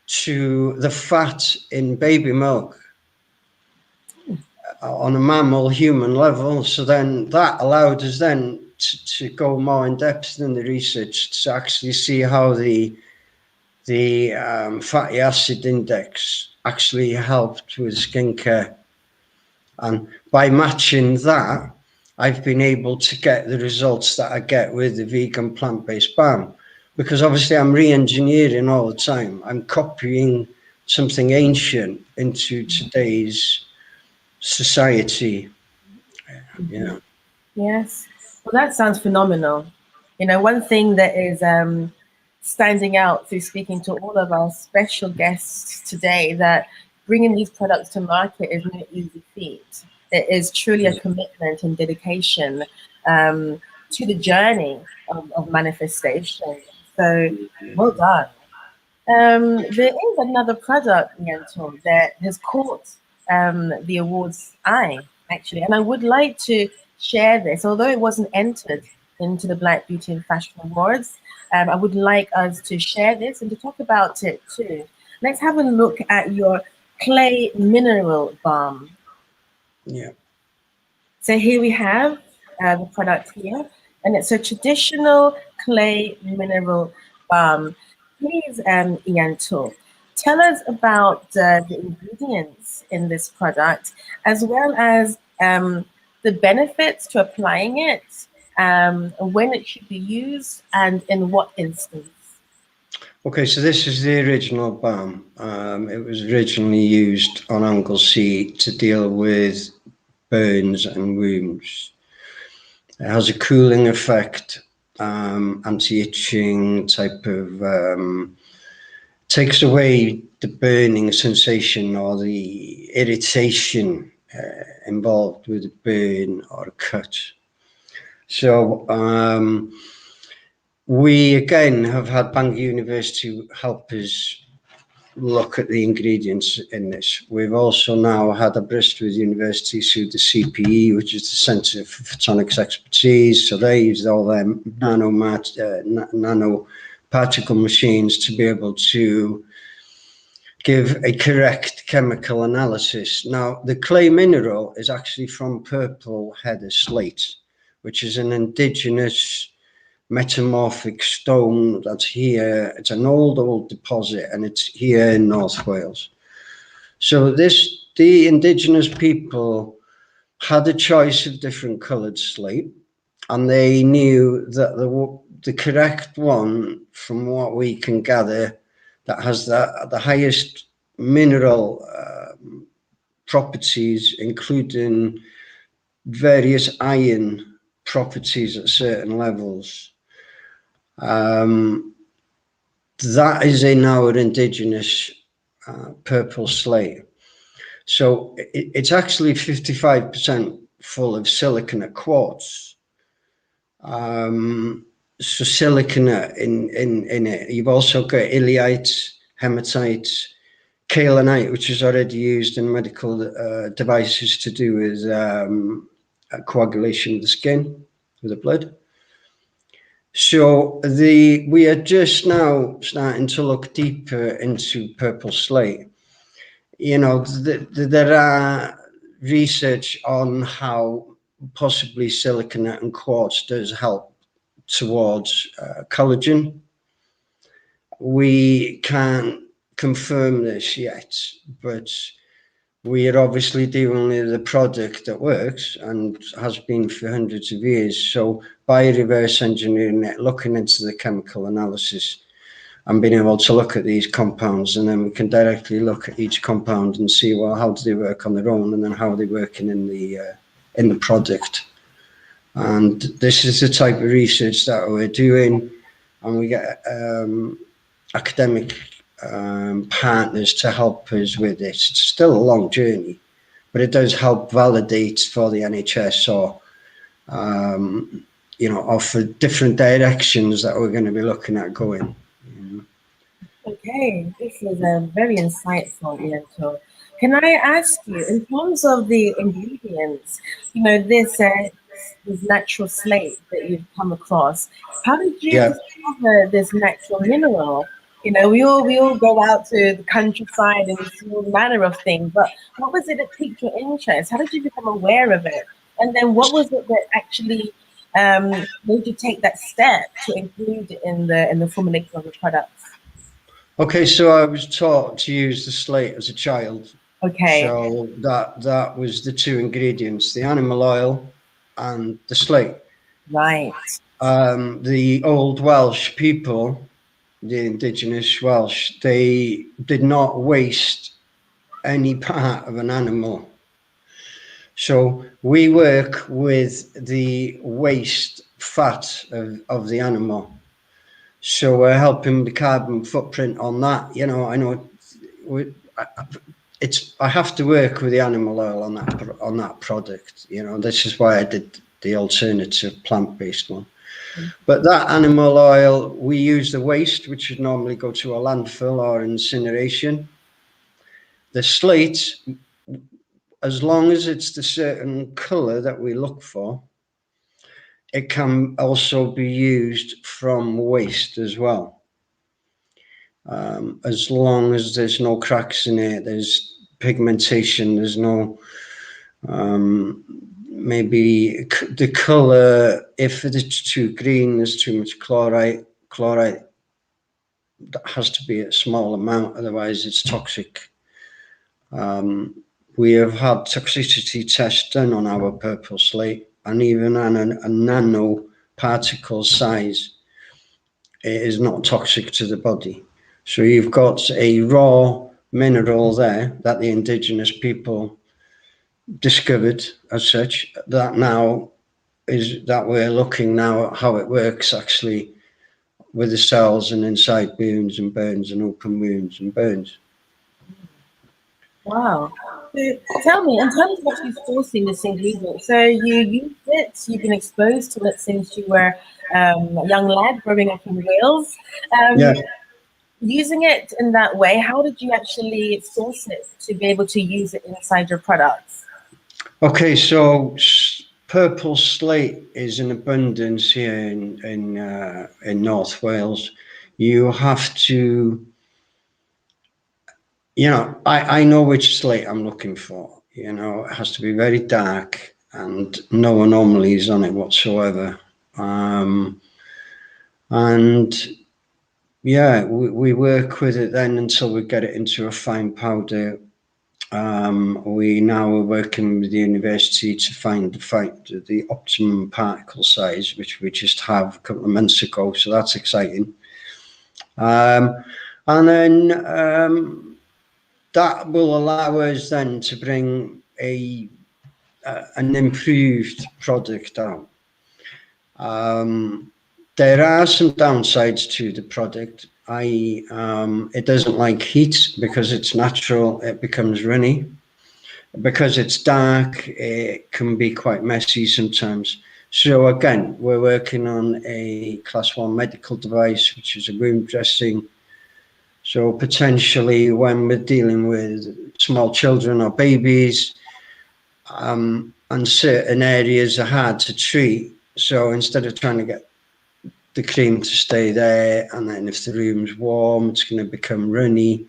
to the fat in baby milk on a mammal human level. So then that allowed us then to go more in depth in the research to actually see how the fatty acid index actually helped with skincare. And by matching that, I've been able to get the results that I get with the vegan plant-based balm, because obviously I'm re-engineering all the time. I'm copying something ancient into today's society. Yeah. Yes. Well, that sounds phenomenal. You know, one thing that is standing out through speaking to all of our special guests today, that bringing these products to market is no easy feat. It is truly a commitment and dedication to the journey of manifestation. So, well done. There is another product, Nianto, that has caught the awards eye, actually, and I would like to share this. Although it wasn't entered into the Black Beauty and Fashion Awards, I would like us to share this and to talk about it too. Let's have a look at your clay mineral balm. Yeah. So here we have the product here, and it's a traditional clay mineral balm. Please, Ianto, tell us about the ingredients in this product, as well as the benefits to applying it, when it should be used, and in what instance. Okay, so this is the original balm. It was originally used on Anglesey to deal with burns and wounds. It has a cooling effect, anti-itching type of, takes away the burning sensation or the irritation involved with a burn or a cut. So we again have had Bangor University help us look at the ingredients in this. We've also now had a Bristol University through the CPE, which is the Centre for Photonics Expertise. So they use all their nano particle machines to be able to give a correct chemical analysis. Now, the clay mineral is actually from purple heather slate, which is an indigenous metamorphic stone that's here. It's an old deposit, and it's here in North Wales. So the indigenous people had a choice of different coloured slate, and they knew that the correct one, from what we can gather, that has the highest mineral properties, including various iron properties at certain levels. That is in our indigenous purple slate. So it's actually 55% full of silicon quartz. So silicon in it. You've also got ileite, hematite, kaolinite, which is already used in medical devices to do with coagulation of the skin, with the blood. So we are just now starting to look deeper into purple slate. You know, there are research on how possibly silicon and quartz does help towards collagen. We can't confirm this yet, but we are obviously dealing with a product that works and has been for hundreds of years. So by reverse engineering it, looking into the chemical analysis and being able to look at these compounds, and then we can directly look at each compound and see, well, how do they work on their own, and then how are they working in the product. And this is the type of research that we're doing, and we get academic partners to help us with this. It's still a long journey, but it does help validate for the NHS or or for different directions that we're going to be looking at going. Okay, this is very insightful, Ianto. Can I ask you, in terms of the ingredients, this natural slate that you've come across, how did you Yeah. discover this natural mineral? We all go out to the countryside and we see all manner of things, but what was it that piqued your interest? How did you become aware of it? And then what was it that actually made you take that step to include it in the formulation of the products? Okay, so I was taught to use the slate as a child. Okay, So that was the two ingredients, the animal oil and the slate. right. The old Welsh people, the indigenous Welsh, they did not waste any part of an animal. So we work with the waste fat of the animal. So we're helping the carbon footprint on that. I know I have to work with the animal oil on that product. This is why I did the alternative plant-based one. But that animal oil, we use the waste, which would normally go to a landfill or incineration. The slate, as long as it's the certain color that we look for, it can also be used from waste as well. As long as there's no cracks in it, there's pigmentation, there's no maybe the color, if it's too green, there's too much chloride that has to be a small amount, otherwise it's toxic. We have had toxicity tests done on our purple slate, and even on a nano particle size, it is not toxic to the body. So you've got a raw mineral there that the indigenous people discovered as such, that now is that we're looking now at how it works actually with the cells and inside wounds and burns and open wounds and burns. Wow. So tell me, in terms of actually sourcing this ingredient, so you used it, you've been exposed to it since you were a young lad growing up in Wales. Yeah. Using it in that way, how did you actually source it to be able to use it inside your products? Okay, so purple slate is in abundance here in North Wales. You have to, I know which slate I'm looking for. It has to be very dark and no anomalies on it whatsoever. And yeah, we work with it then until we get it into a fine powder. We now are working with the university to find the optimum particle size, which we just have a couple of months ago. So that's exciting. And then that will allow us then to bring an improved product out. There are some downsides to the product. It doesn't like heat because it's natural. It becomes runny. Because it's dark, it can be quite messy sometimes. So again, we're working on a class 1 medical device, which is a wound dressing. So potentially when we're dealing with small children or babies, and certain areas are hard to treat. So instead of trying to get the cream to stay there, and then if the room's warm, it's going to become runny.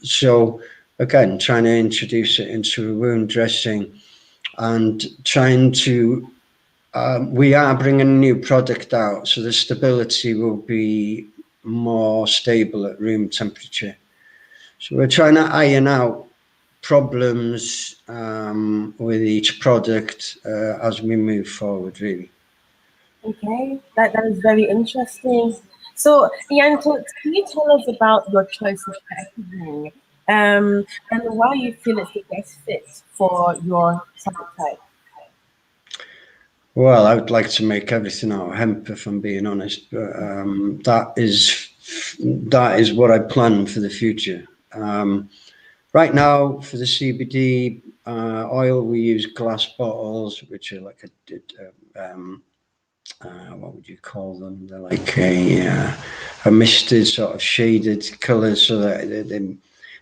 So again, trying to introduce it into a wound dressing and trying to, we are bringing a new product out, so the stability will be more stable at room temperature. So we're trying to iron out problems with each product as we move forward, really. Okay, that is very interesting. So, Ianto, can you tell us about your choice of packaging and why you feel it's the best fit for your product type? Well, I would like to make everything out of hemp, if I'm being honest, but that is what I plan for the future. Right now, for the CBD oil, we use glass bottles, which are like what would you call them? They're like a misted sort of shaded colour, so that it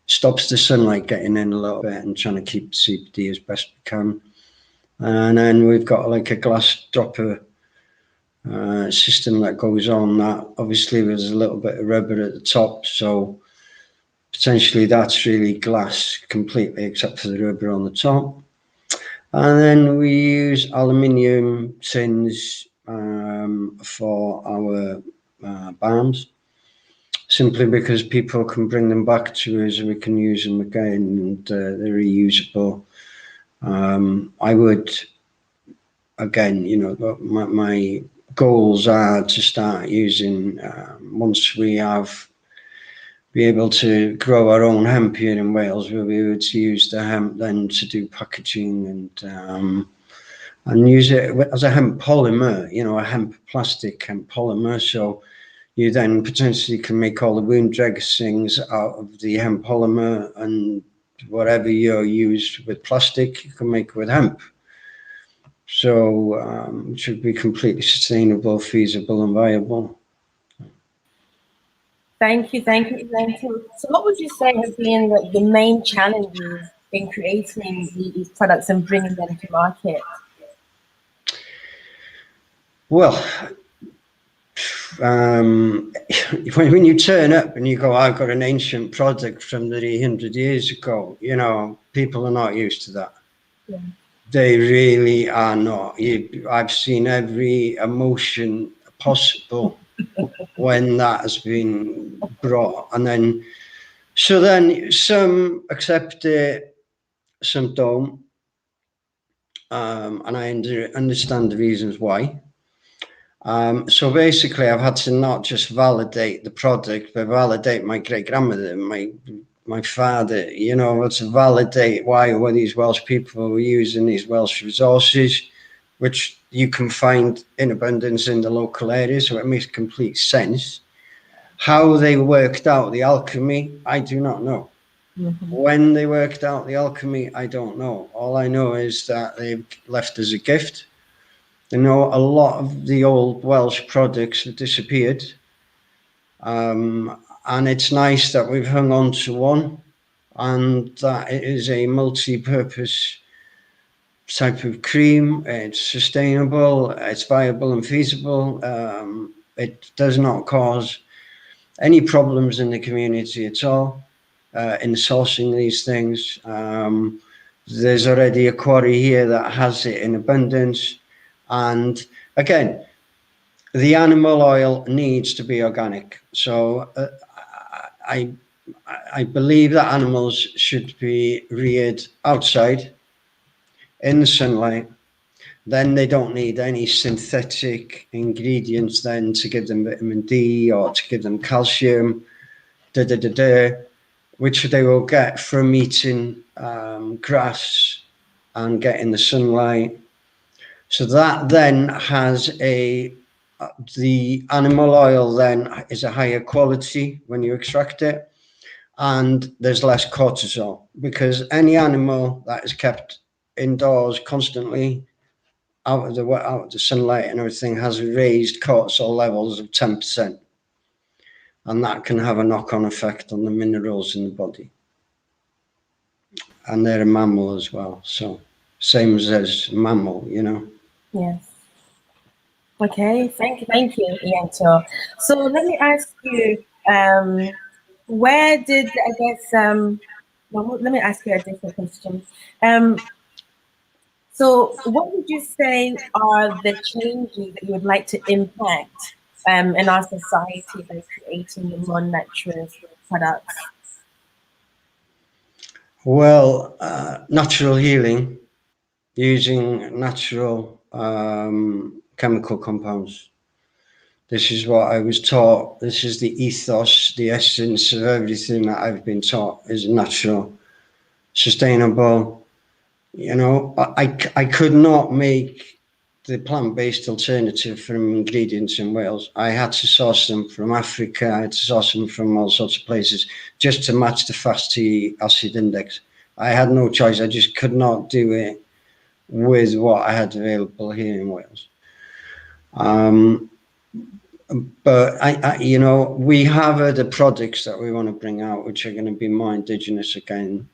stops the sunlight getting in a little bit and trying to keep CPD as best we can. And then we've got like a glass dropper system that goes on that. Obviously there's a little bit of rubber at the top, so potentially that's really glass completely except for the rubber on the top. And then we use aluminium tins for our balms, simply because people can bring them back to us and we can use them again, and they're reusable. I would, again, my goals are to start using, once we have be able to grow our own hemp here in Wales, we'll be able to use the hemp then to do packaging and use it as a hemp polymer, a hemp plastic hemp polymer. So you then potentially can make all the wound dressings out of the hemp polymer, and whatever you use with plastic, you can make with hemp. So it should be completely sustainable, feasible, and viable. Thank you. So what would you say have been the main challenges in creating these products and bringing them to market? Well, when you turn up and you go, I've got an ancient product from 300 years ago, people are not used to that. Yeah. They really are not. I've seen every emotion possible when that has been brought. And then some accept it, some don't. And I understand the reasons why. So basically, I've had to not just validate the product, but validate my great-grandmother, my father, to validate why were these Welsh people were using these Welsh resources, which you can find in abundance in the local areas, so it makes complete sense. How they worked out the alchemy, I do not know. Mm-hmm. When they worked out the alchemy, I don't know. All I know is that they've left as a gift. A lot of the old Welsh products have disappeared. And it's nice that we've hung on to one, and that it is a multi-purpose type of cream. It's sustainable, it's viable and feasible. It does not cause any problems in the community at all in sourcing these things. There's already a quarry here that has it in abundance. And again, the animal oil needs to be organic. So I believe that animals should be reared outside in the sunlight. Then they don't need any synthetic ingredients then to give them vitamin D or to give them calcium, which they will get from eating grass and getting the sunlight. So that then has the animal oil then is a higher quality when you extract it, and there's less cortisol, because any animal that is kept indoors constantly out of the sunlight and everything has raised cortisol levels of 10%, and that can have a knock-on effect on the minerals in the body. And they're a mammal as well, so same as mammal, Yes. Okay, thank you, Ianto. So let me ask you, where did, let me ask you a different question. So what would you say are the changes that you would like to impact in our society by creating the more natural products? Well, natural healing, using natural chemical compounds. This is what I was taught. This is the ethos, the essence of everything that I've been taught is natural, sustainable. I could not make the plant-based alternative from ingredients in Wales. I had to source them from Africa. I had to source them from all sorts of places just to match the fatty acid index. I had no choice. I just could not do it with what I had available here in Wales. But you know, we have other products that we want to bring out, which are going to be more indigenous again.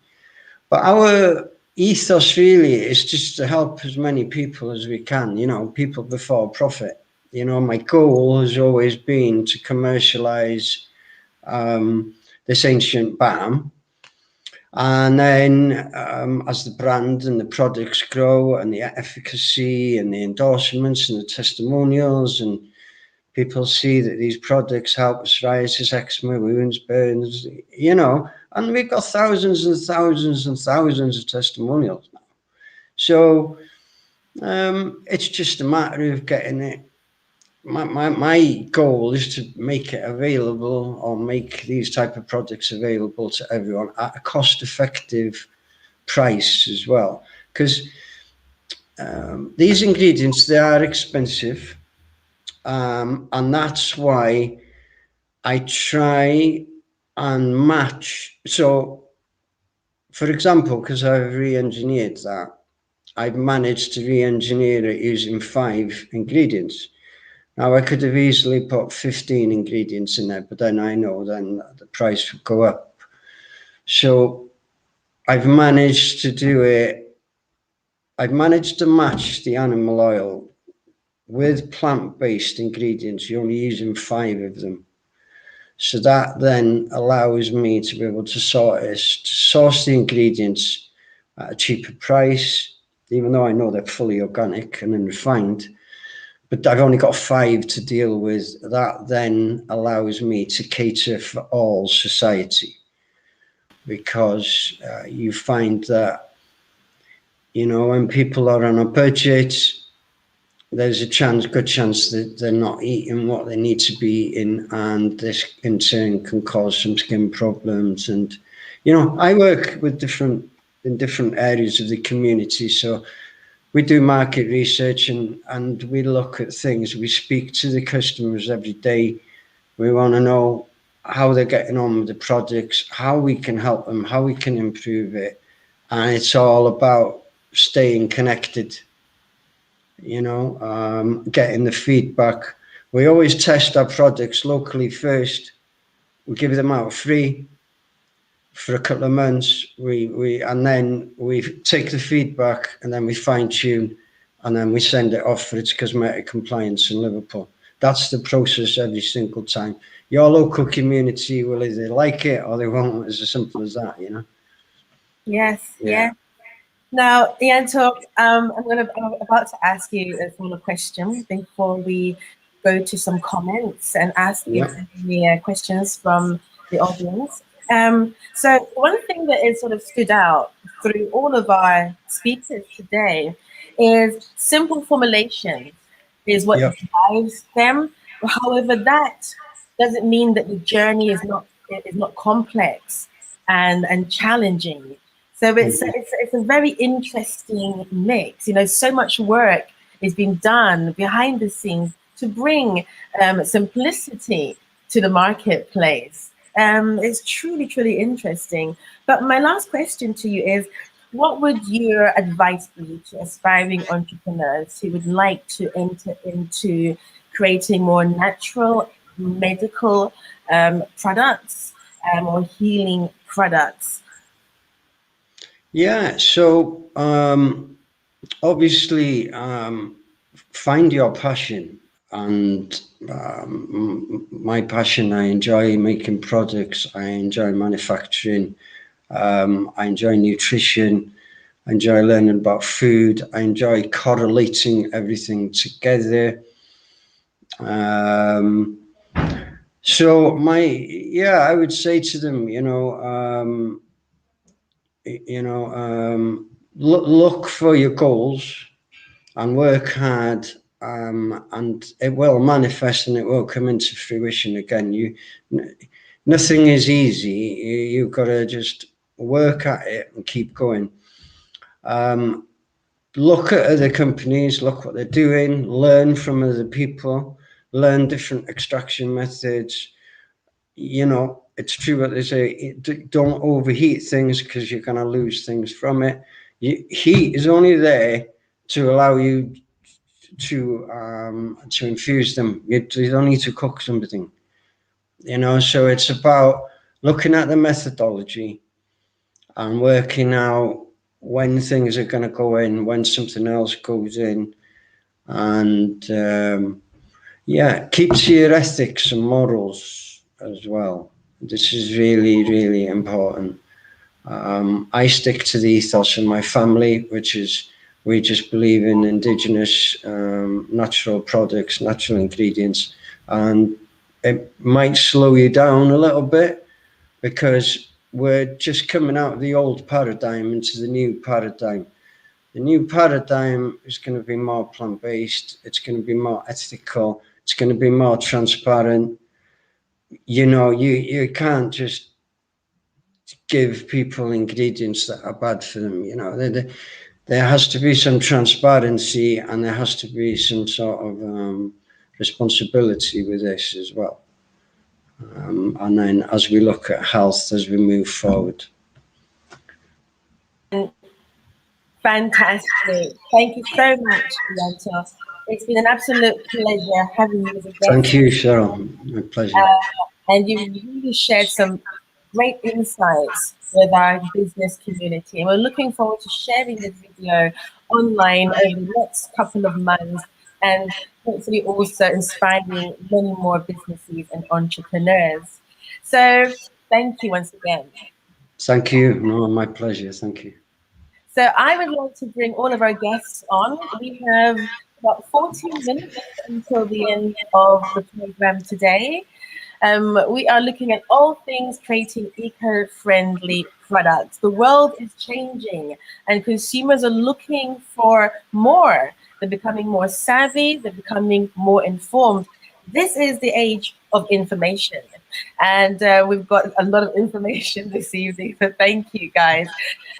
But our ethos really is just to help as many people as we can, you know, people before profit. You know, my goal has always been to commercialize this ancient balm. And then as the brand and the products grow and the efficacy and the endorsements and the testimonials, and people see that these products help psoriasis, eczema, wounds, burns, you know, and we've got thousands and thousands and thousands of testimonials now. So it's just a matter of getting it. My goal is to make it available, or make these type of products available to everyone at a cost-effective price as well, because these ingredients, they are expensive, and that's why I try and match. So, for example, because I've re-engineered that, I've managed to re-engineer it using 5 ingredients. Now, I could have easily put 15 ingredients in there, but then I know then the price would go up. So I've managed to do it. I've managed to match the animal oil with plant-based ingredients. You're only using 5 of them. So that then allows me to be able to source the ingredients at a cheaper price, even though I know they're fully organic and unrefined. But I've only got 5 to deal with. That then allows me to cater for all society, because you find that, you know, when people are on a budget, there's a good chance that they're not eating what they need to be eating, and this in turn can cause some skin problems. And, you know, I work with in different areas of the community, so we do market research and we look at things. We speak to the customers every day. We want to know how they're getting on with the products, how we can help them, how we can improve it. And it's all about staying connected, you know, getting the feedback. We always test our products locally first. We give them out free for a couple of months. And then we take the feedback, and then we fine tune, and then we send it off for its cosmetic compliance in Liverpool. That's the process every single time. Your local community will either like it or they won't. It's as simple as that, you know. Yes, yeah. Now, Ianto, I'm about to ask you a follow-up question before we go to some comments and ask you any questions from the audience. So one thing that is sort of stood out through all of our speakers today is simple formulation is what drives them. However, that doesn't mean that the journey is not complex and challenging. So it's a very interesting mix. You know, so much work is being done behind the scenes to bring simplicity to the marketplace. It's truly, truly interesting. But my last question to you is, what would your advice be to aspiring entrepreneurs who would like to enter into creating more natural medical products or healing products? Yeah, so obviously find your passion. And my passion, I enjoy making products, I enjoy manufacturing, I enjoy nutrition, I enjoy learning about food, I enjoy correlating everything together. So I would say to them, look for your goals and work hard, and it will manifest and it will come into fruition again. Nothing is easy. You've got to just work at it and keep going. Look at other companies, look what they're doing, learn from other people, learn different extraction methods. You know, it's true what they say, don't overheat things because you're going to lose things from it. Heat is only there to allow you to infuse them. You don't need to cook something, you know. So it's about looking at the methodology and working out when things are going to go in, when something else goes in, and keep to your ethics and morals as well. This is really, really important. I stick to the ethos in my family, which is we just believe in indigenous natural products, natural ingredients, and it might slow you down a little bit because we're just coming out of the old paradigm into the new paradigm. The new paradigm is going to be more plant-based. It's going to be more ethical. It's going to be more transparent. You know, you can't just give people ingredients that are bad for them. You know, there has to be some transparency and there has to be some sort of responsibility with this as well. And then as we look at health as we move forward. Fantastic. Thank you so much, Ianto. It's been an absolute pleasure having you as a guest. Thank you, Cheryl. My pleasure. And you really shared some great insights with our business community. And we're looking forward to sharing this video online over the next couple of months and hopefully also inspiring many more businesses and entrepreneurs. So thank you once again. Thank you. No, my pleasure. Thank you. So I would like to bring all of our guests on. We have about 14 minutes until the end of the program today. We are looking at all things creating eco-friendly products. The world is changing and consumers are looking for more. They're becoming more savvy, they're becoming more informed. This is the age of information. And we've got a lot of information this evening, so thank you, guys.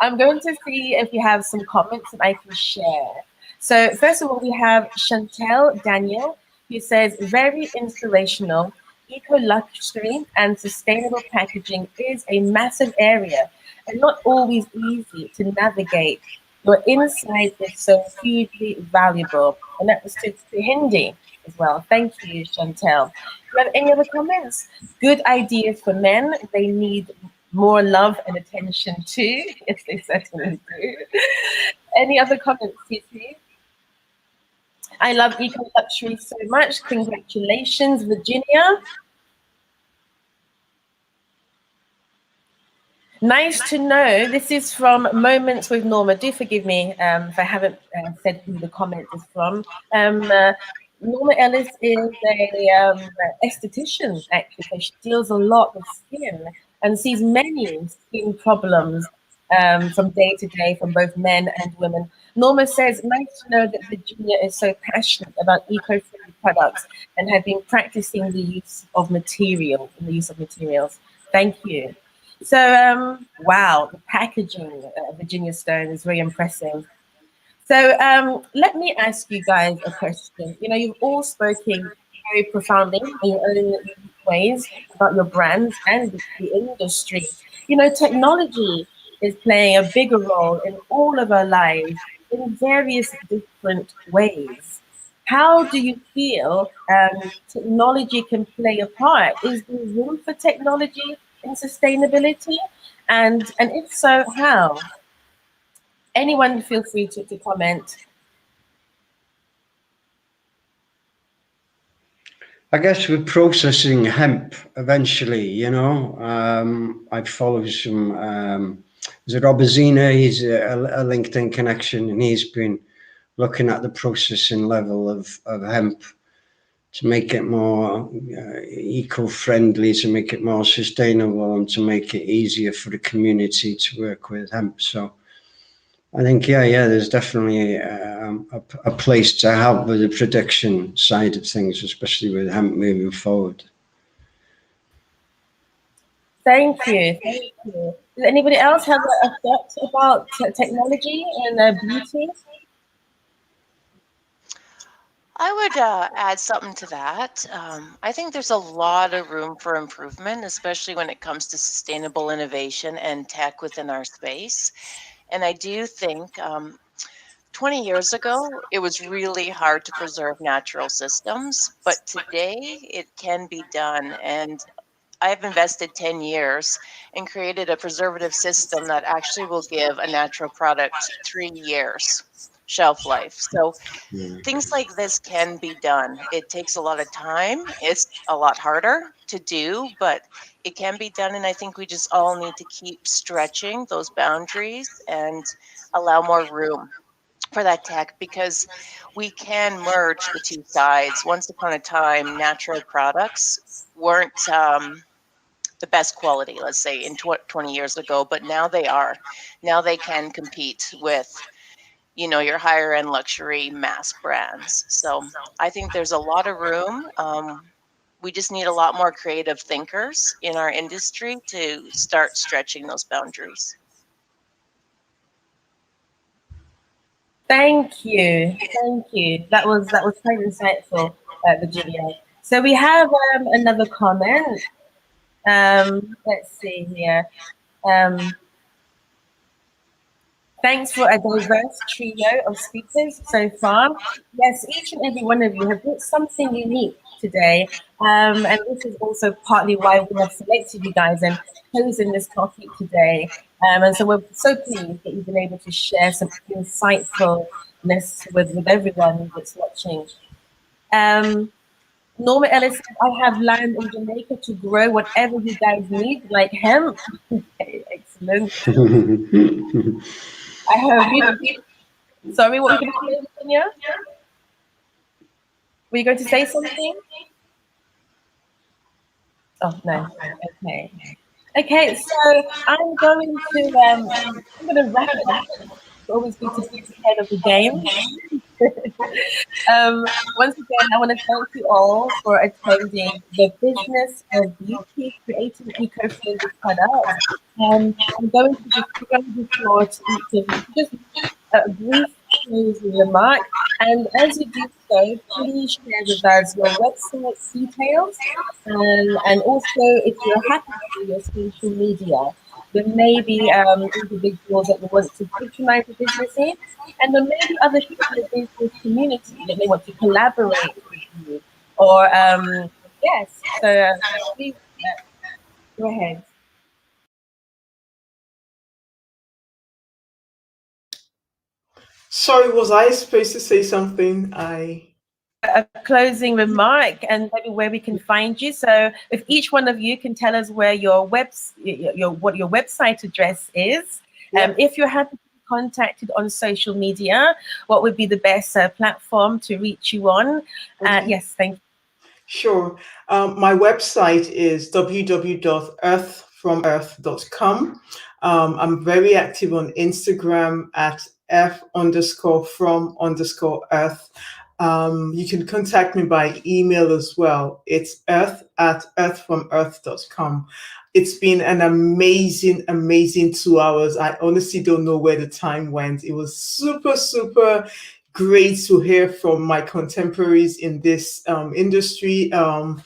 I'm going to see if we have some comments that I can share. So first of all, we have Chantel Daniel, who says, very inspirational. Eco-luxury and sustainable packaging is a massive area and not always easy to navigate. Your insight is so hugely valuable. And that was to Hindi as well. Thank you, Chantel. Do you have any other comments? Good ideas for men. They need more love and attention too. Yes, they certainly do. Any other comments, Titi? I love eco luxury so much. Congratulations, Virginia. Nice to know. This is from Moments with Norma. Do forgive me if I haven't said who the comment is from. Norma Ellis is a esthetician, actually. So she deals a lot with skin and sees many skin problems from day to day from both men and women. Norma says, nice to know that Virginia is so passionate about eco-friendly products and have been practicing the use of materials. Thank you. So, wow, the packaging, Virginia Stone, is very impressive. So let me ask you guys a question. You know, you've all spoken very profoundly in your own ways about your brands and the industry. You know, technology is playing a bigger role in all of our lives in various different ways. How do you feel technology can play a part? Is there room for technology in sustainability? And if so, how? Anyone feel free to comment. I guess we're processing hemp eventually, you know. I follow some, there's a Robazina, he's a LinkedIn connection, and he's been looking at the processing level of hemp to make it more eco-friendly, to make it more sustainable, and to make it easier for the community to work with hemp. So I think, there's definitely a place to help with the production side of things, especially with hemp moving forward. Thank you. Does anybody else have a thought about technology and beauty? I would add something to that. I think there's a lot of room for improvement, especially when it comes to sustainable innovation and tech within our space. And I do think 20 years ago, it was really hard to preserve natural systems, but today it can be done. And I've invested 10 years and created a preservative system that actually will give a natural product 3 years shelf life. So things like this can be done. It takes a lot of time. It's a lot harder to do, but it can be done. And I think we just all need to keep stretching those boundaries and allow more room for that tech, because we can merge the two sides. Once upon a time, natural products weren't the best quality, let's say, in 20 years ago, but now they are. Now they can compete with, you know, your higher end luxury mass brands. So I think there's a lot of room. We just need a lot more creative thinkers in our industry to start stretching those boundaries. Thank you. Thank you. That was quite insightful, Virginia. So we have another comment. Let's see here. Thanks for a diverse trio of speakers so far. Yes, each and every one of you have brought something unique today. And this is also partly why we have selected you guys and chosen this topic today. And so we're so pleased that you've been able to share some insightfulness with everyone that's watching. Norma Ellis, I have land in Jamaica to grow whatever you guys need, like hemp. Okay, excellent. I have you. Sorry, what were you going to say, Virginia? Were you going to say something? Oh no. Okay. Okay. So I'm going to wrap it up. It's always good to be ahead of the game. Once again, I want to thank you all for attending the Business of Beauty Creating Eco-Friendly Products. I'm going to just give the floor to each of you. Just a brief closing remark. And as you do so, please share with us your website details and also if you're happy to do your social media. There may be individuals that will want to patronize the business in, and there may be other people in the business community that may want to collaborate with you. Or, yes, so please go ahead. Sorry, was I supposed to say something? A closing remark and maybe where we can find you. So if each one of you can tell us where your what your website address is, if you're happy to be contacted on social media, what would be the best platform to reach you on? Okay. Yes, thank you. Sure. My website is www.earthfromearth.com. I'm very active on Instagram at f_from_earth. You can contact me by email as well. It's earth@earthfromearth.com. It's been an amazing 2 hours. I honestly don't know where the time went. It was super great to hear from my contemporaries in this industry. And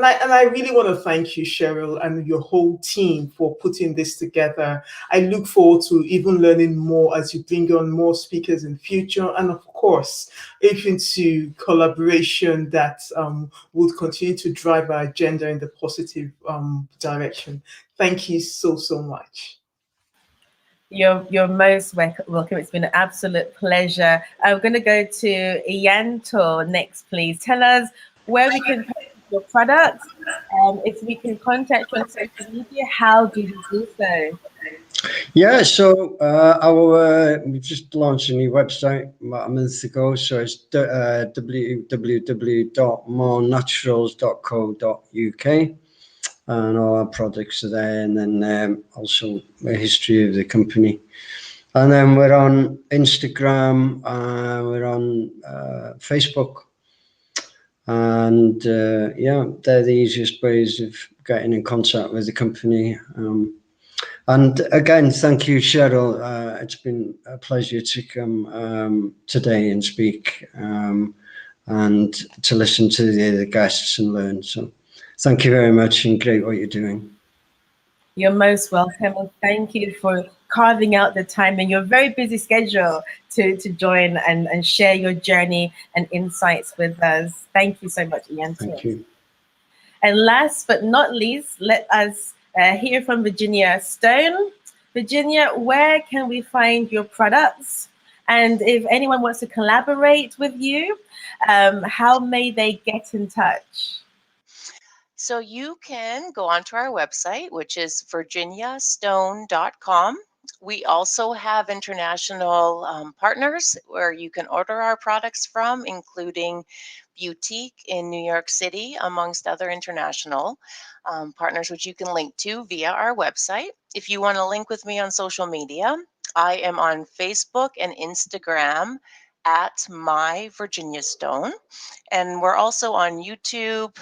I really want to thank you, Cheryl, and your whole team for putting this together. I look forward to even learning more as you bring on more speakers in future. And of course, open to collaboration that would continue to drive our agenda in the positive direction. Thank you so much. You're most welcome. It's been an absolute pleasure. I'm going to go to Ianto next, please. Tell us where we can purchase your products. If we can contact you on social media, how do we do so? Yeah, so we just launched a new website about a month ago. So it's www.morenaturals.co.uk. And all our products are there, and then also a history of the company. And then we're on Instagram, we're on Facebook, and yeah, they're the easiest ways of getting in contact with the company. And again, thank you, Cheryl. It's been a pleasure to come today and speak and to listen to the other guests and learn. So thank you very much, and great what you're doing. You're most welcome, and thank you for carving out the time in your very busy schedule to join and share your journey and insights with us. Thank you so much, Thank Ianto. you. And last but not least, let us hear from Virginia Stone. Virginia, where can we find your products? And if anyone wants to collaborate with you, how may they get in touch? So you can go onto our website, which is virginiastone.com. We also have international partners where you can order our products from, including Boutique in New York City, amongst other international partners, which you can link to via our website. If you want to link with me on social media, I am on Facebook and Instagram at My Virginia Stone. And we're also on YouTube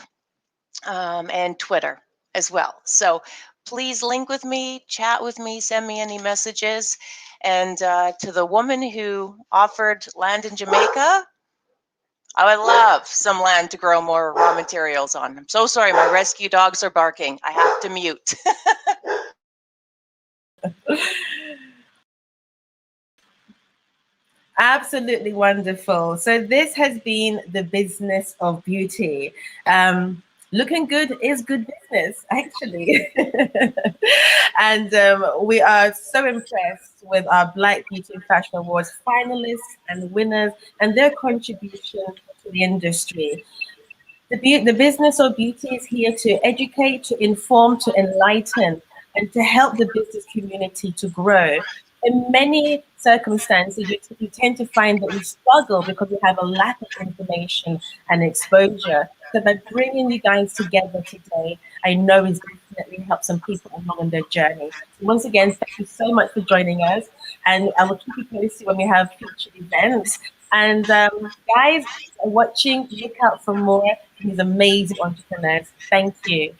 and Twitter as well. So please link with me, chat with me, send me any messages. And to the woman who offered land in Jamaica, I would love some land to grow more raw materials on. I'm so sorry, my rescue dogs are barking. I have to mute. Absolutely wonderful. So this has been the business of beauty. Looking good is good business, actually. And we are so impressed with our Black Beauty and Fashion Awards finalists and winners and their contribution to the industry. The business of beauty is here to educate, to inform, to enlighten, and to help the business community to grow. In many circumstances, you tend to find that we struggle because we have a lack of information and exposure. So by bringing you guys together today, I know is definitely help some people along on their journey. So once again, thank you so much for joining us, and I will keep you posted when we have future events. And guys, watching, look out for more from these amazing entrepreneurs. Thank you,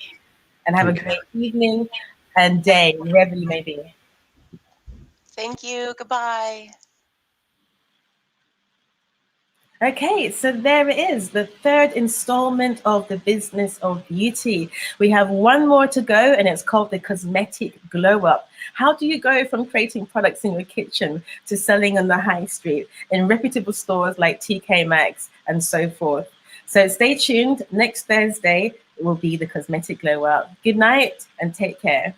and have a Thank you. great evening and day, wherever you may be. Thank you. Goodbye. Okay, so there it is, the third installment of the business of beauty. We have one more to go, and it's called the cosmetic glow up. How do you go from creating products in your kitchen to selling on the high street in reputable stores like TK Maxx and so forth? So stay tuned. Next Thursday will be the cosmetic glow up. Good night and take care.